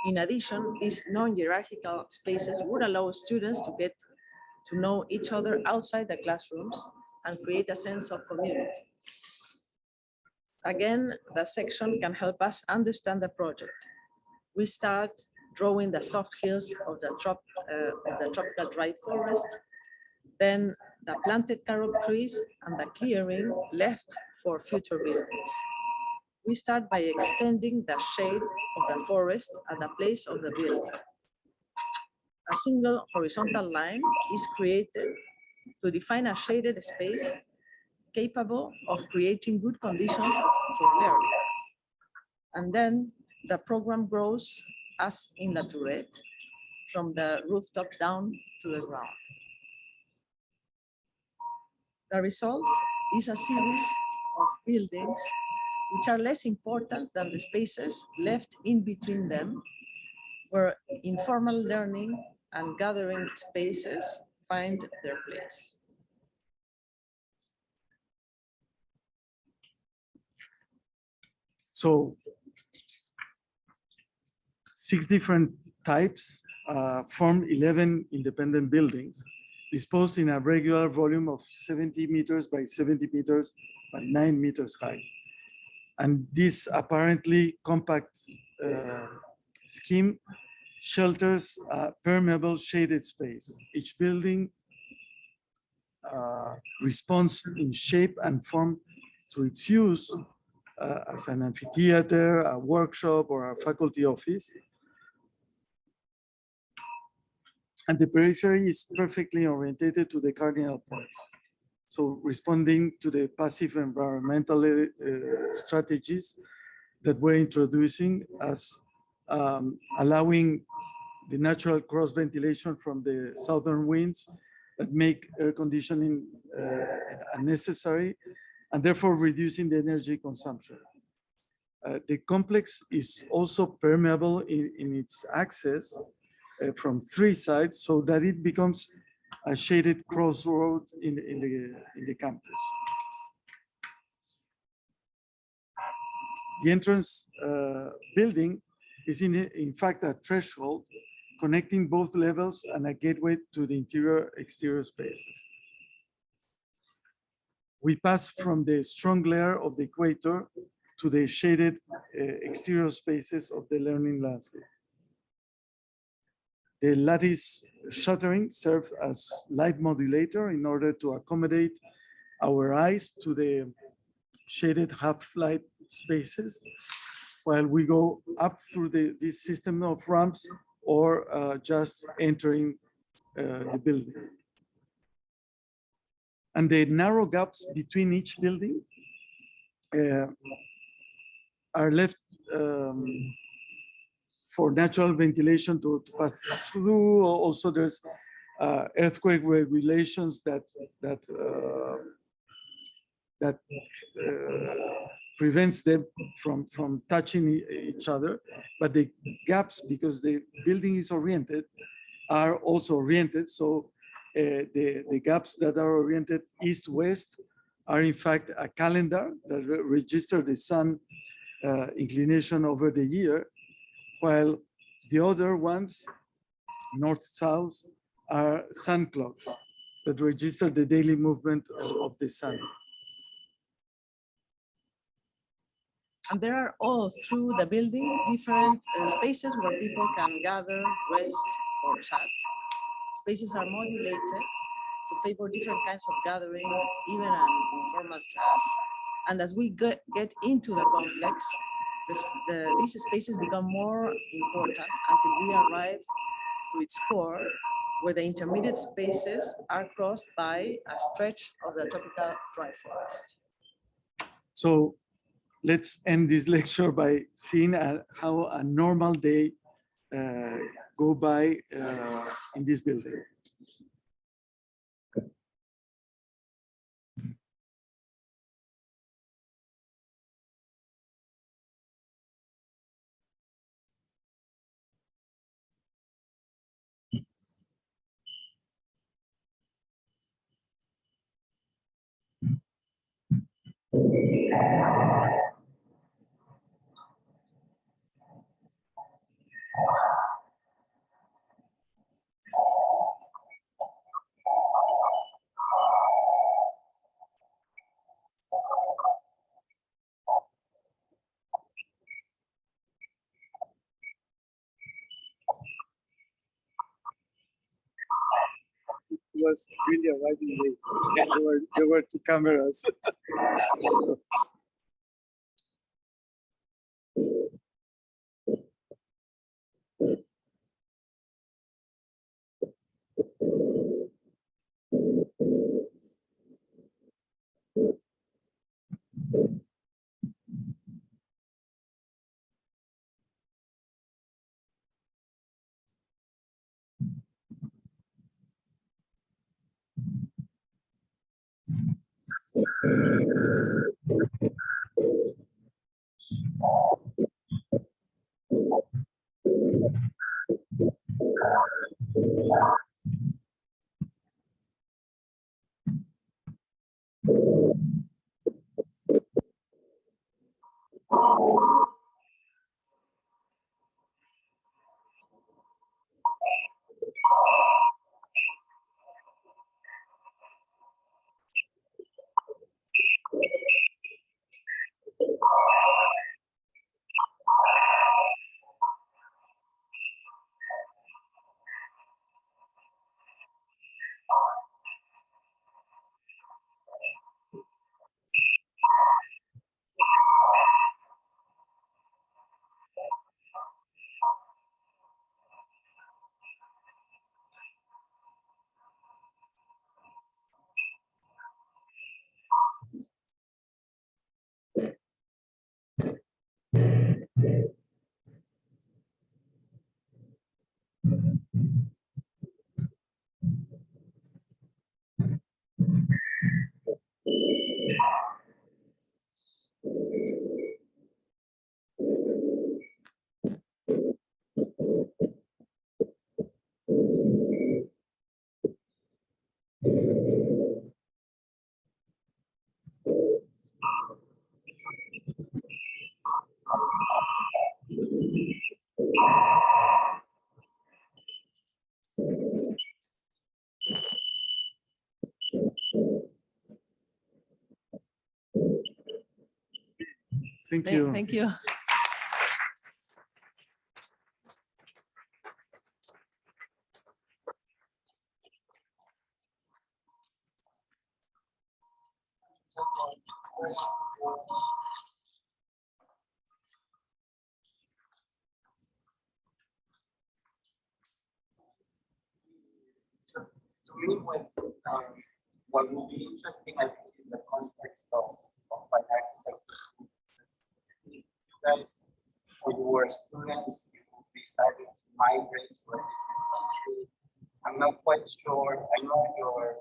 In addition, these non-hierarchical spaces would allow students to get to know each other outside the classrooms and create a sense of community. Again, the section can help us understand the project. We start drawing the soft hills of the tropical dry forest, then the planted carob trees and the clearing left for future buildings. We start by extending the shade of the forest at the place of the building. A single horizontal line is created to define a shaded space capable of creating good conditions for learning. And then the program grows as in La Tourette, from the rooftop down to the ground. The result is a series of buildings which are less important than the spaces left in between them, where informal learning and gathering spaces find their place. So 6 different types form 11 independent buildings disposed in a regular volume of 70 meters by 70 meters by 9 meters high. And this apparently compact scheme shelters a permeable shaded space. Each building responds in shape and form to its use as an amphitheater, a workshop, or a faculty office. And the periphery is perfectly orientated to the cardinal points. So responding to the passive environmental strategies that we're introducing as allowing the natural cross ventilation from the southern winds that make air conditioning unnecessary, and therefore reducing the energy consumption. The complex is also permeable in its access from 3 sides, so that it becomes a shaded crossroad in the campus. The entrance building is in fact a threshold connecting both levels and a gateway to the exterior spaces. We pass from the strong glare of the equator to the shaded exterior spaces of the learning landscape. The lattice shuttering serves as light modulator in order to accommodate our eyes to the shaded half-light spaces while we go up through this system of ramps or just entering the building. And the narrow gaps between each building are left for natural ventilation to pass through. Also, there's earthquake regulations that prevents them from touching each other. But the gaps, because the building is oriented, are also oriented. So the gaps that are oriented east-west are in fact a calendar that registers the sun inclination over the year, while the other ones, north-south, are sun clocks that register the daily movement of the sun. And there are all through the building different spaces where people can gather, rest, or chat. Spaces are modulated to favor different kinds of gathering, even an informal class. And as we get into the complex, these spaces become more important until we arrive to its core, where the intermediate spaces are crossed by a stretch of the tropical dry forest. So let's end this lecture by seeing how a normal day go by in this building. It was really arriving late. There were 2 cameras. Thank you. Thank you. So to me, what would be interesting, I think, in the context of fine architecture, you guys, when you were students, you decided to migrate to a different country. I'm not quite sure. I know your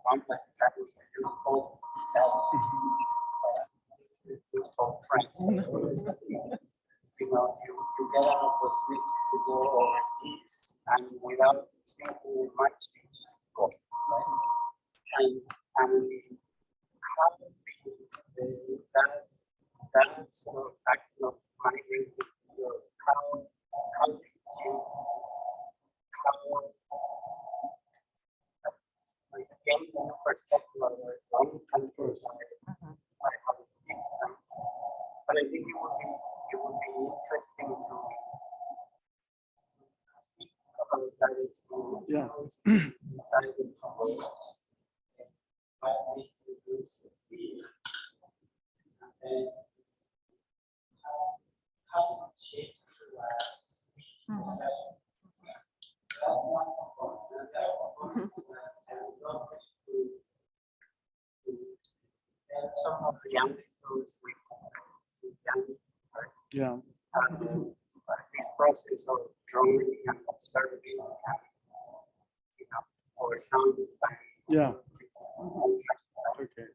complex campus is called it's called French. You know, you get an opportunity to go overseas, and without thinking much, you just go, right? And how that sort of action of migrating, how do you change, like again, from the perspective of your own countries, or how it is done. But I think it would be interesting to speak about that experience. Yeah. Decided to go and reduce the fear. And then how to change the last session. That one and some of the young people Yeah. This process of drawing and observing and, you know, overshadowed by Yeah. this Okay.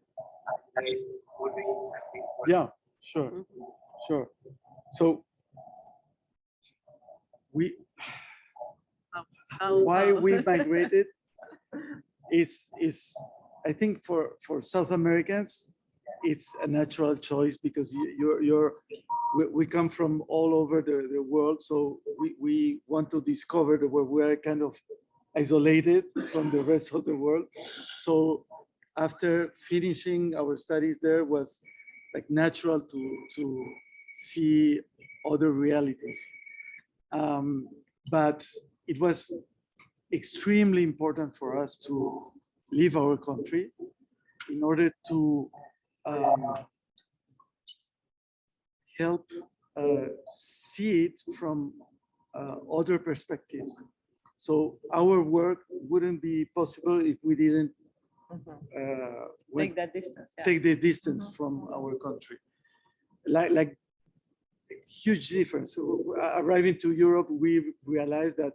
they would be interesting. Yeah. Sure. Sure. So why we migrated is I think for South Americans, it's a natural choice because we come from all over the world, so we want to discover where we are kind of isolated from the rest of the world. So after finishing our studies there, was like natural to see other realities. But it was extremely important for us to leave our country in order to help see it from other perspectives. So our work wouldn't be possible if we didn't Take that distance. Yeah. take the distance from our country. Like huge difference. So, arriving to Europe, we realized that,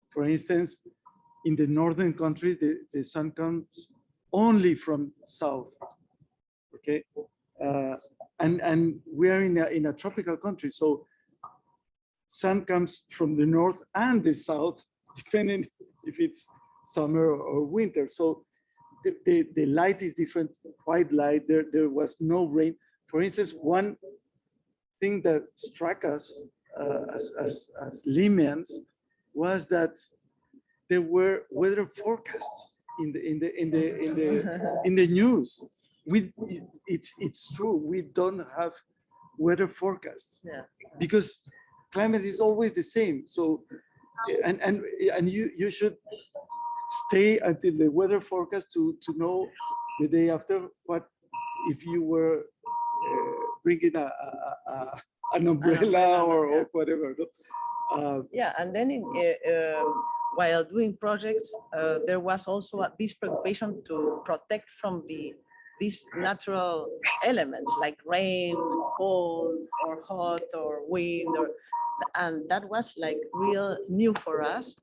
for instance, in the northern countries, the sun comes only from south. Okay, and we are in a tropical country, so sun comes from the north and the south, depending if it's summer or winter. So the light is different, white light, there was no rain. For instance, one thing that struck us as Limeans was that there were weather forecasts in the news. It's true, we don't have weather forecasts, because climate is always the same. So and you should stay until the weather forecast to know the day after what if you were bringing an umbrella or whatever. Yeah, and then while doing projects, there was also this preoccupation to protect from these natural elements like rain, cold, or hot, or wind, and that was like real new for us.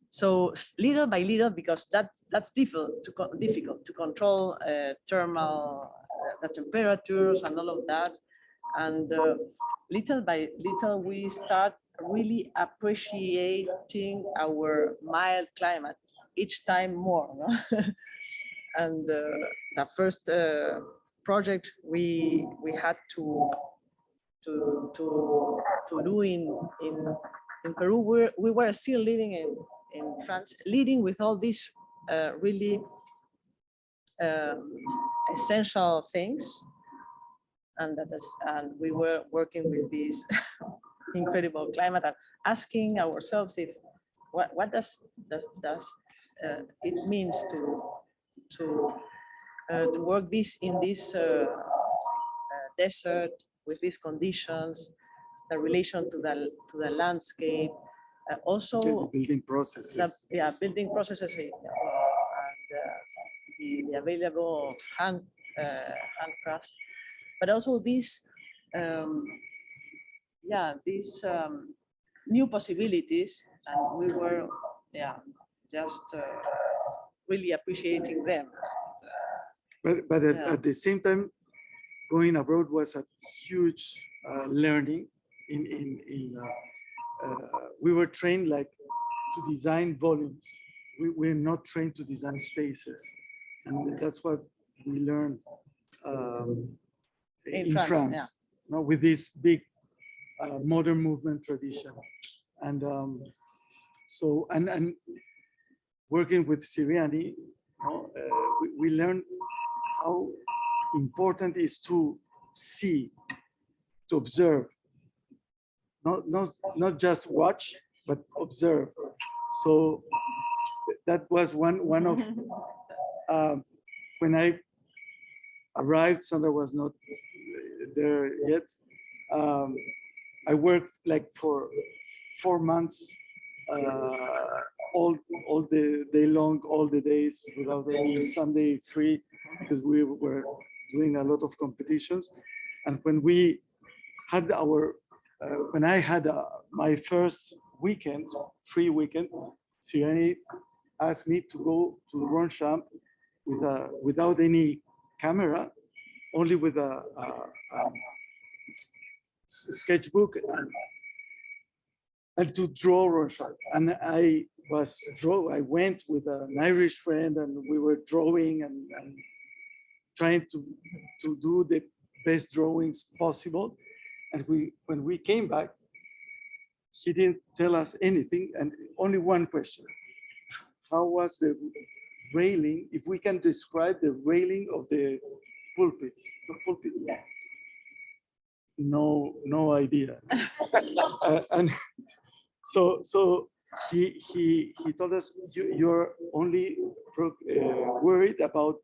So little by little, because that's difficult to control thermal the temperatures and all of that, and little by little we start really appreciating our mild climate each time more. No? And the first project we had to do in Peru, we were still living in France, leading with all these really essential things, and we were working with this incredible climate and asking ourselves if what does it means to work in this desert with these conditions, the relation to the landscape, also the building processes. Building processes, and the available handcraft, but also these these new possibilities, and we were just really appreciating them. But at the same time, going abroad was a huge learning. We were trained like to design volumes. We're not trained to design spaces, and that's what we learned in France, with this big modern movement tradition, and so working with Siriani, we learned how important it is to see, to observe, not just watch, but observe. So that was one of when I arrived, Sandra was not there yet. I worked like for 4 months, all the day long, all the days, without any Sunday free, because we were doing a lot of competitions. And when we had when I had my first weekend, free weekend, Siriani asked me to go to Ronchamp without any camera, only with a sketchbook and to draw Ronchamp. And I went with an Irish friend, and we were drawing and trying to do the best drawings possible. And when we came back, he didn't tell us anything, and only one question: how was the railing? If we can describe the railing of the pulpit. No idea. And so he told us, you're only worried about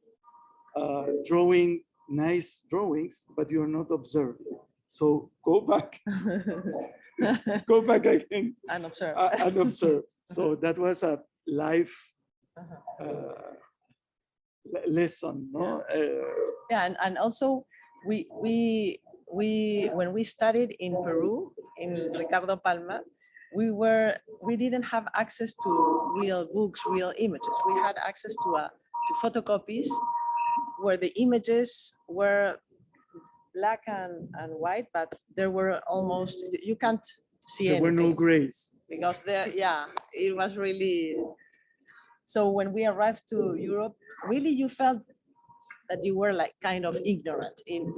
drawing nice drawings, but you're not observing. So go back, go back again and observe. And observe. So that was a life lesson, no? And also we when we studied in Peru, in Ricardo Palma, we didn't have access to real books, real images. We had access to photocopies where the images were black and white, but there were almost, you can't see There were no anything grays. because there, yeah, it was really. So when we arrived to Europe, really you felt that you were like kind of ignorant in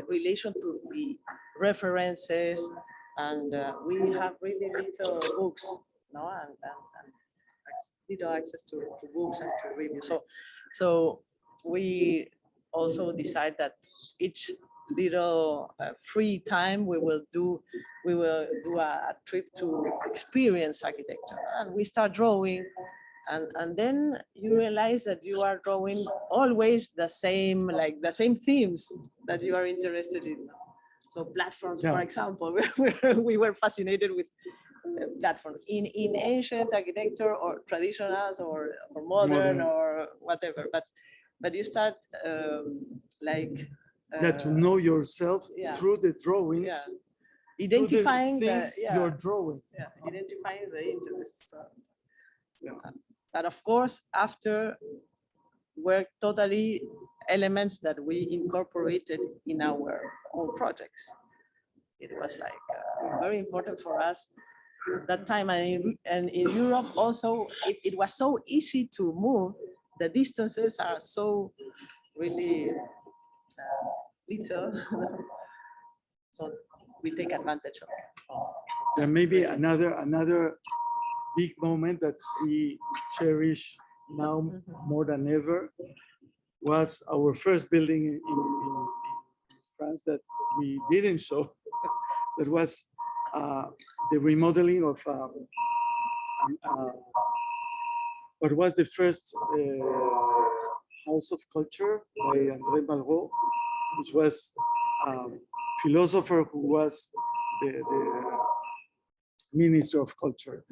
relation to the references, and we have really little books, no, and little access to books and to review. So we also decide that each little free time we will do a trip to experience architecture, and we start drawing. And then you realize that you are drawing always the same, like the same themes that you are interested in. So platforms, Yeah. for example, we were fascinated with platforms in ancient architecture or traditionals or modern or whatever. But you start That to know yourself yeah. through the drawings, yeah, through identifying the the things you're drawing. yeah, identifying the interests. Yeah. But of course, after were totally elements that we incorporated in our own projects. It was like very important for us that time. And in Europe also, it was so easy to move. The distances are so really little. So we take advantage of it. There may be another big moment that we cherish now more than ever was our first building in France that we didn't show. That was the remodeling of what was the first house of culture by André Malraux, which was a philosopher who was the Minister of Culture.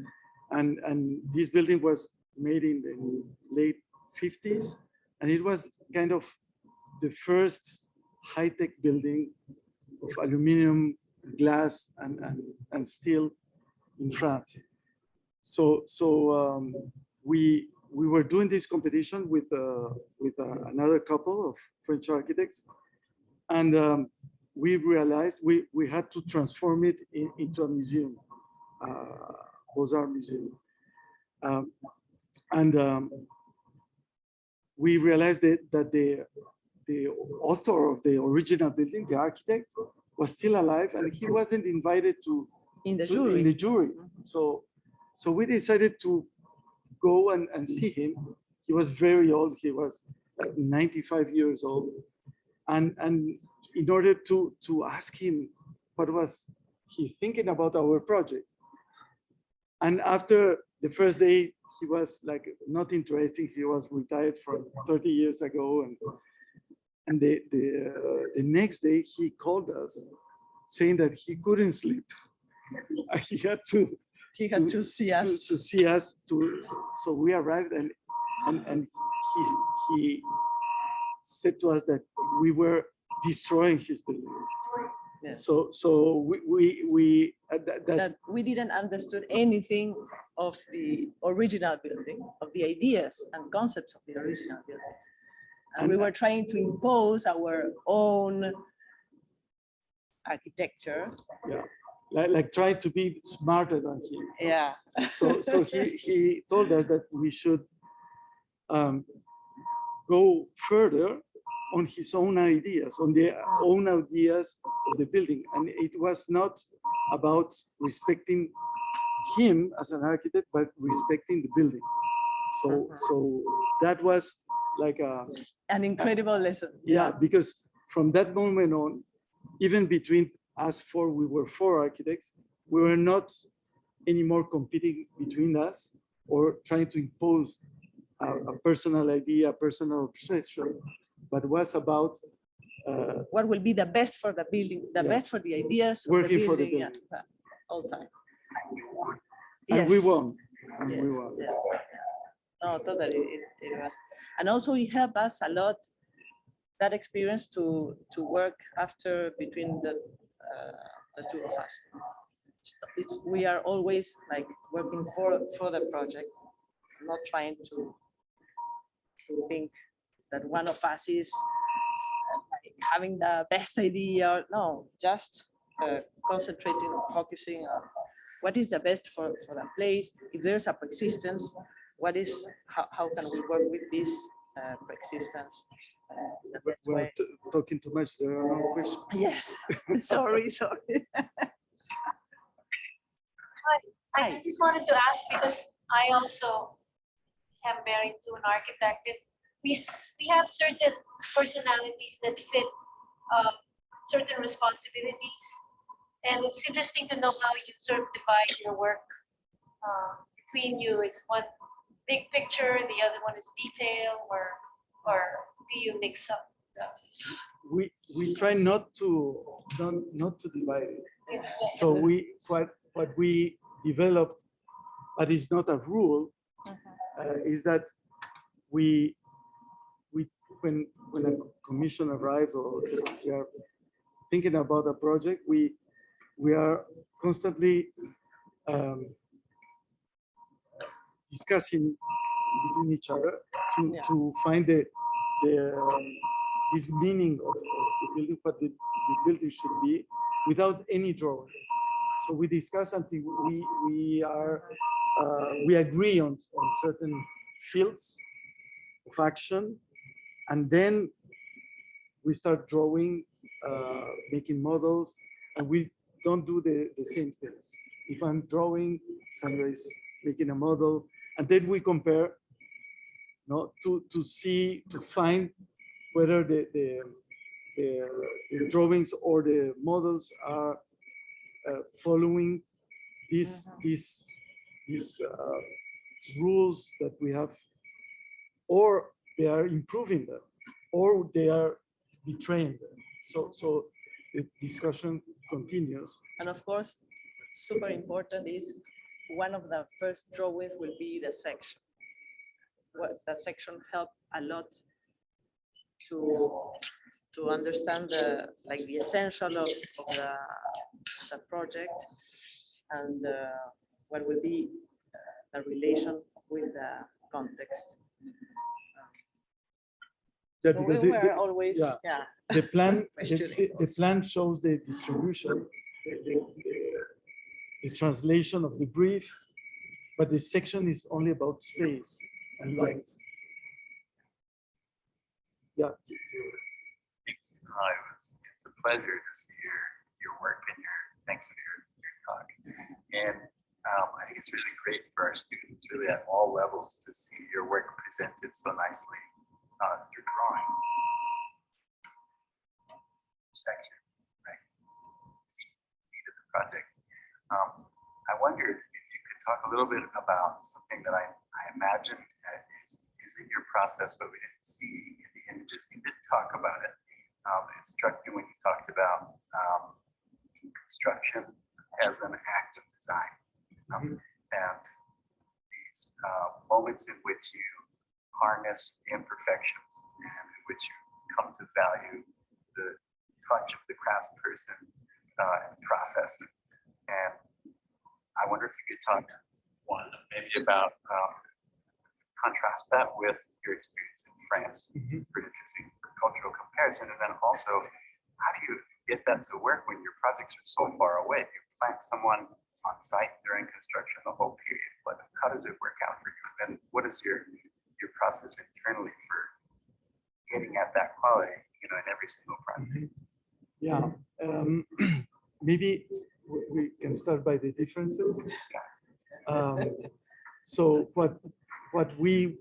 And this building was made in the late 50s. And it was kind of the first high-tech building of aluminum, glass, and steel in France. So we were doing this competition with another couple of French architects. And we realized we had to transform it into a museum, Beaux-Arts Museum. We realized that the author of the original building, the architect, was still alive, and he wasn't invited in the jury. So we decided to go and see him. He was very old. He was like 95 years old. And in order to ask him what was he thinking about our project. And after the first day, he was like not interesting. He was retired from 30 years ago. And the next day he called us saying that he couldn't sleep. He had to see us. To see us. So we arrived and he said to us that we were destroying his building. Yeah. So we that we didn't understood anything of the original building, of the ideas and concepts of the original building. And we were trying to impose our own architecture. Yeah, like trying to be smarter than him. Yeah. So he told us that we should go further on his own ideas, on the own ideas of the building. And it was not about respecting him as an architect, but respecting the building. So that was like an incredible lesson. Yeah, because from that moment on, even between us four, we were four architects, we were not anymore competing between us or trying to impose a personal idea, a personal obsession, but was about what will be the best for the building, the best for the ideas. Working of the for the building, building. yeah, all time. And yes. we won. And yes. we won. Yes. No, totally. It was, and also it helped us a lot, that experience to work after between the two of us. We are always like working for the project, not trying to to think that one of us is having the best idea. Or no, just concentrating, focusing on what is the best for the place. If there's a persistence, how can we work with this persistence the best We're way? talking too much. There are no questions. Yes, sorry. I just wanted to ask, because I also am married to an architect, and we have certain personalities that fit certain responsibilities. And it's interesting to know how you sort of divide your work between you. Is one big picture, the other one is detail, or do you mix up? We try not to divide it. So what we developed, but it's not a rule, is that when a commission arrives or we are thinking about a project, we are constantly discussing between each other to find this meaning of the building, what the building should be, without any drawing. So we discuss until we agree on certain fields of action, and then we start drawing, making models, and we don't do the same things. If I'm drawing, Sandra is making a model, and then we compare, to find whether the drawings or the models are following these rules that we have, or they are improving them, or they are betraying them. So the discussion continues. And of course, super important is one of the first drawings will be the section. The section helped a lot to understand the essential of the project, and what will be the relation with the context. Yeah, So we were always, the plan questioning. the plan shows the distribution, the translation of the brief, but the section is only about space and light. Yeah. Thanks. It's a pleasure to see your work and thanks for your talk. And I think it's really great for our students, really at all levels, to see your work presented so nicely through drawing. Section, right? Key to the project. I wondered if you could talk a little bit about something that I imagine is in your process, but we didn't see in the images. You did talk about it. It struck me when you talked about construction as an act of design, and these moments in which you harness imperfections and in which you come to value the touch of the craftsperson and process. And I wonder if you could talk maybe about contrast that with your experience in France for an interesting cultural comparison, and then also how do you get that to work when your projects are so far away? You plant someone on site during construction the whole period, but how does it work out for you? And what is your process internally for getting at that quality, in every single project? Yeah, maybe we can start by the differences. So what we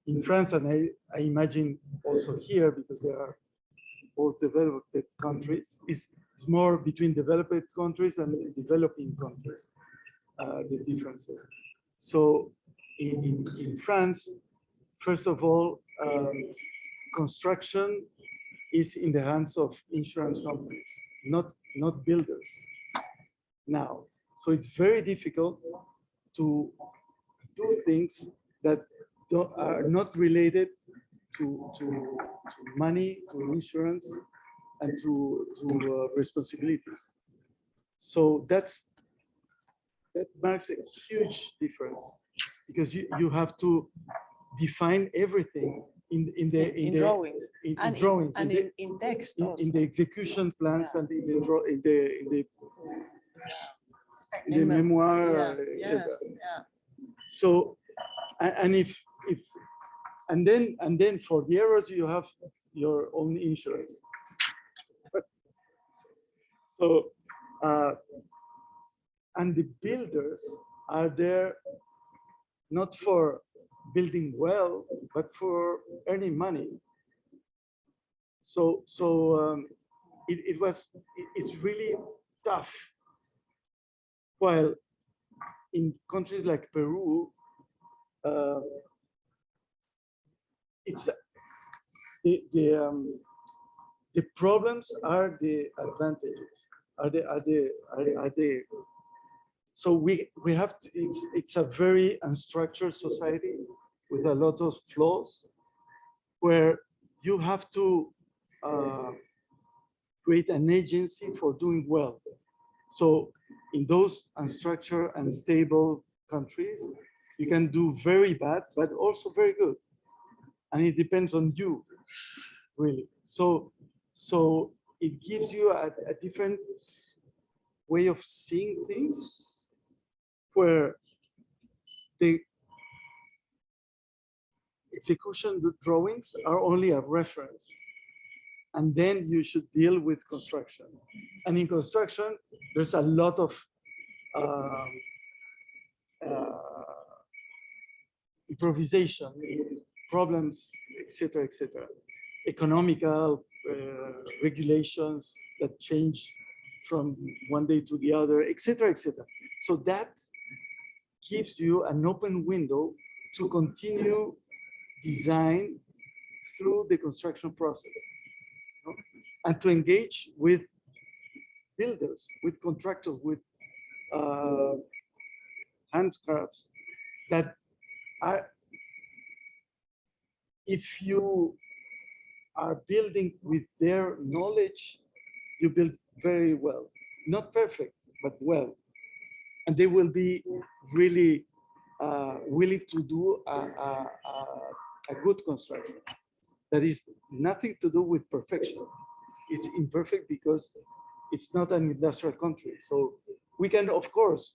in France, and I imagine also here, because there are both developed countries, is more between developed countries and developing countries, the differences. So in France, first of all, construction is in the hands of insurance companies, not builders now. So it's very difficult to do things that are not related to money, to insurance, and to responsibilities. So that marks a huge difference, because you have to define everything in the drawings in and drawings and in, in text the, also. in the execution plans Yeah. and in the In mem- memoir, yeah, etc. yes, yeah. So, and if and then for the errors you have your own insurance. So, and the builders are there not for building well, but for earning money. So it's really tough. While in countries like Peru, it's the problems are the advantages. So we have to. It's a very unstructured society with a lot of flaws, where you have to create an agency for doing well. So in those unstructured and stable countries, you can do very bad, but also very good. And it depends on you, really. So it gives you a different way of seeing things, where the execution drawings are only a reference. And then you should deal with construction. And in construction, there's a lot of improvisation, problems, etc., etc. Economical regulations that change from one day to the other, etc., etc. So that gives you an open window to continue design through the construction process, and to engage with builders, with contractors, with handcrafts that are, if you are building with their knowledge, you build very well. Not perfect, but well. And they will be really willing to do a good construction. That is nothing to do with perfection. It's imperfect because it's not an industrial country. So we can, of course,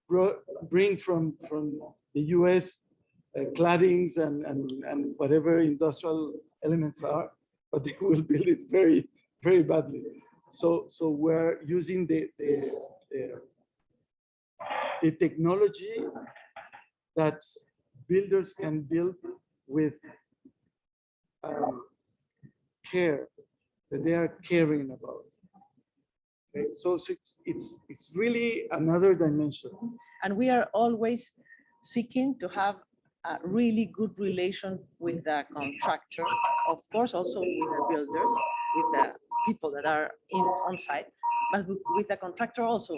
bring from the US claddings and whatever industrial elements are, but they will build it very, very badly. So we're using the technology that builders can build with care, that they are caring about. Okay? So it's really another dimension. And we are always seeking to have a really good relation with the contractor, of course, also with the builders, with the people that are on site, but with the contractor also,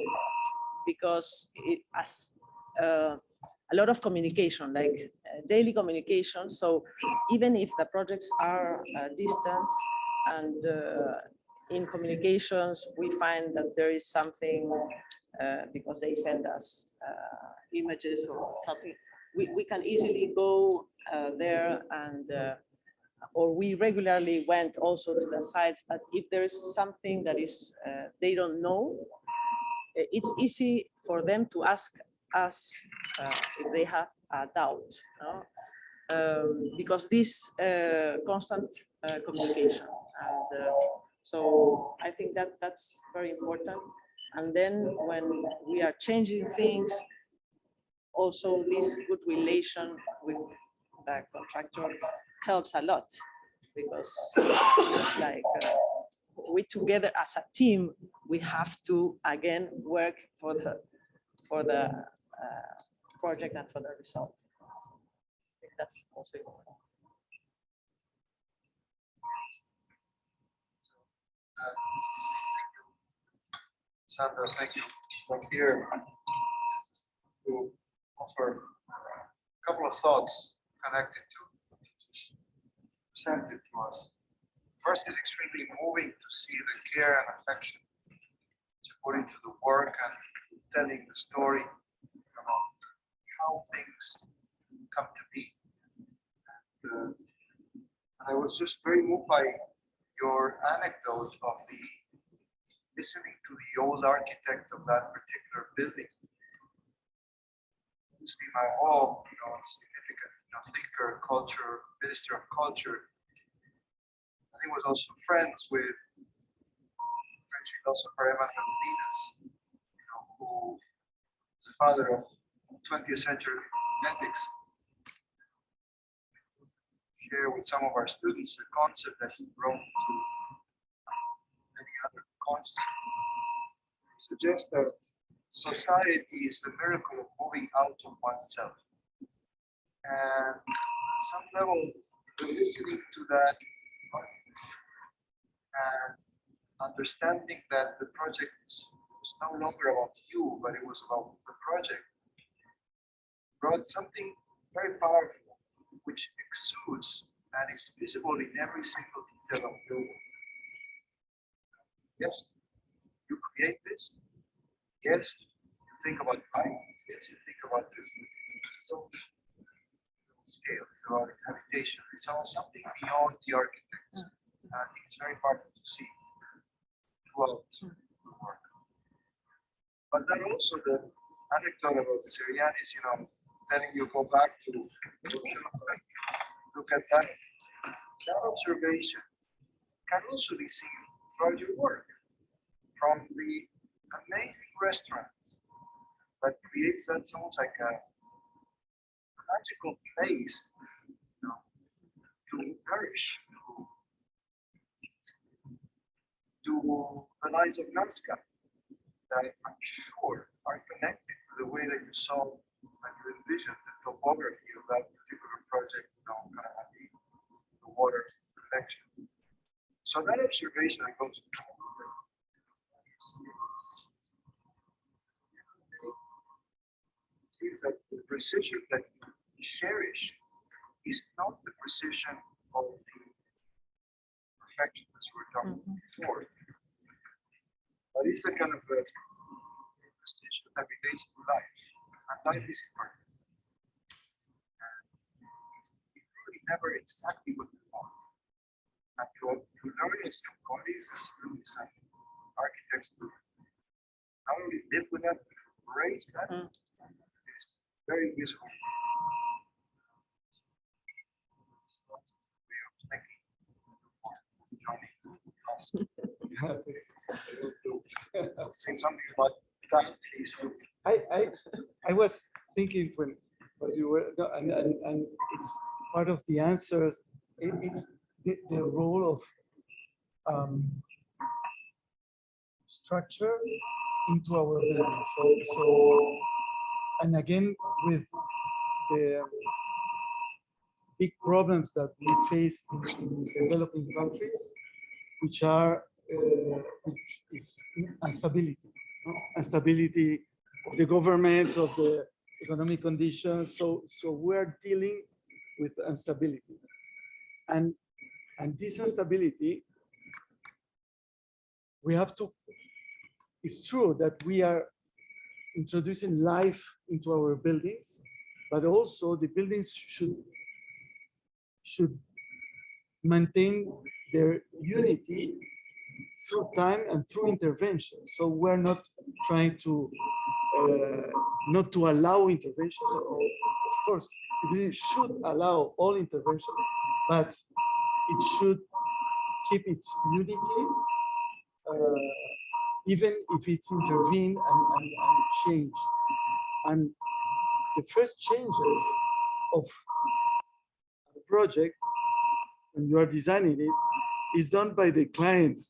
because it has a lot of communication, like daily communication. So even if the projects are distance and in communications, we find that there is something because they send us images or something, we can easily go there and or we regularly went also to the sites, but if there is something that is they don't know, it's easy for them to ask us if they have a doubt, no? Because this constant communication, and so I think that that's very important. And then when we are changing things, also this good relation with the contractor helps a lot, because it's like we together as a team, we have to again work for the project and for the result. I think that's also important. Sandra, thank you. I'm here to offer a couple of thoughts connected to presented to us. First, it's extremely moving to see the care and affection to put into the work and telling the story about how things come to be. And I was just very moved by your anecdote of the listening to the old architect of that particular building. Obviously, my own, significant, thinker, culture, minister of culture. I think was also friends with French philosopher Emmanuel Levinas, who was the father of 20th century ethics. Share with some of our students the concept that he brought to many other concepts. He suggests that society is the miracle of moving out of oneself. And at some level, listening to that and understanding that the project was no longer about you, but it was about the project, brought something very powerful, which exudes and is visible in every single detail of your work. Yes, you create this. Yes, you think about life. Yes, you think about this. So, scale, it's about habitation, it's about something beyond the architects. I think it's very important to see throughout the work. But then also the anecdote about Syrianis, telling you go back to the ocean, look at that. That observation can also be seen throughout your work, from the amazing restaurants that creates that almost like a magical place, to nourish, to the lines of Nazca that I'm sure are connected to the way that you saw and you envisioned the topography of that particular project, kind of like the water collection. So that observation I go to it seems that the precision that you cherish is not the precision of the perfection as we were talking before, but it's a kind of a precision that relates to life, and life is imperfect. And it's really never exactly what we want. And to learn as colleagues, as students, and architects to not only live with that, but embrace that, is very useful. Say something about that, please. I was thinking when you were, and it's part of the answers. It's the role of structure into our building. So, and again with the big problems that we face in developing countries, which is instability, instability of the governments, of the economic conditions. So we're dealing with instability, and this instability, we have to. It's true that we are introducing life into our buildings, but also the buildings should maintain their unity through time and through intervention. So we're not trying to not to allow intervention. So of course, we should allow all intervention, but it should keep its unity, even if it's intervened and changed. And the first changes of a project, when you are designing it, is done by the clients.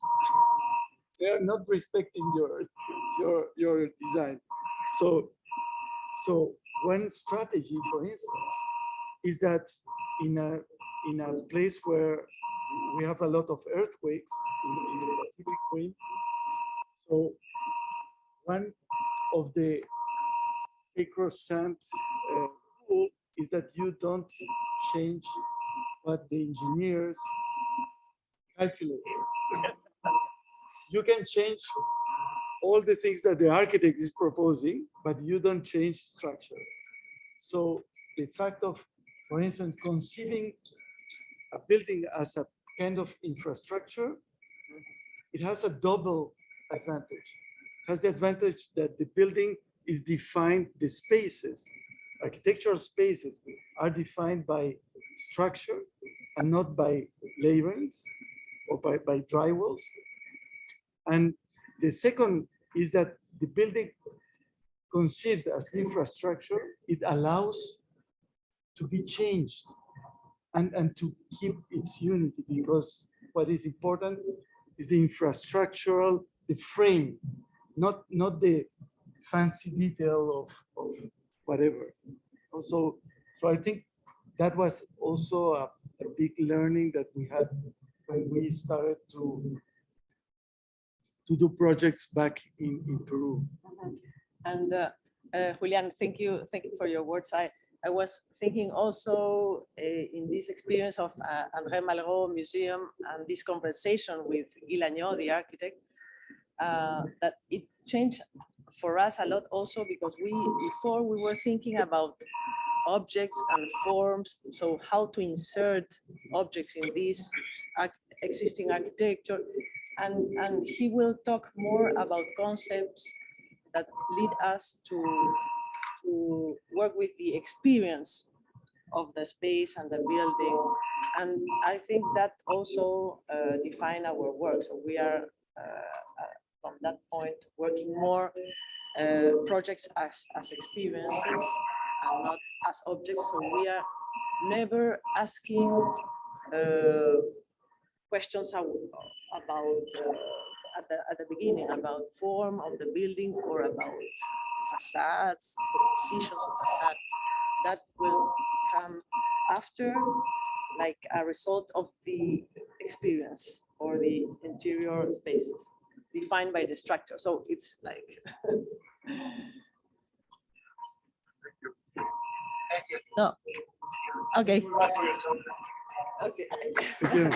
They are not respecting your design. So one strategy, for instance, is that in a place where we have a lot of earthquakes in the Pacific Rim, so one of the sacrosanct rule is that you don't change what the engineers calculate. You can change all the things that the architect is proposing, but you don't change structure. So the fact of, for instance, conceiving a building as a kind of infrastructure, it has a double advantage. It has the advantage that the building is defined, the spaces, architectural spaces are defined by structure and not by layrings or by drywalls. And the second is that the building conceived as infrastructure, it allows to be changed and to keep its unity, because what is important is the infrastructural, the frame, not the fancy detail of whatever. Also, so I think that was also a big learning that we had when we started to do projects back in Peru. And Julian, thank you for your words. I was thinking also in this experience of André Malraux Museum and this conversation with Guy Lagneau, the architect, that it changed for us a lot also, because before we were thinking about objects and forms, so how to insert objects in this existing architecture, and he will talk more about concepts that lead us to work with the experience of the space and the building. And I think that also define our work. So we are from that point working more projects as experiences and not as objects. So we are never asking questions about at the beginning about form of the building or about facades, positions of facade. That will come after, like a result of the experience or the interior spaces defined by the structure. So it's like no. Okay. Okay. Thank you.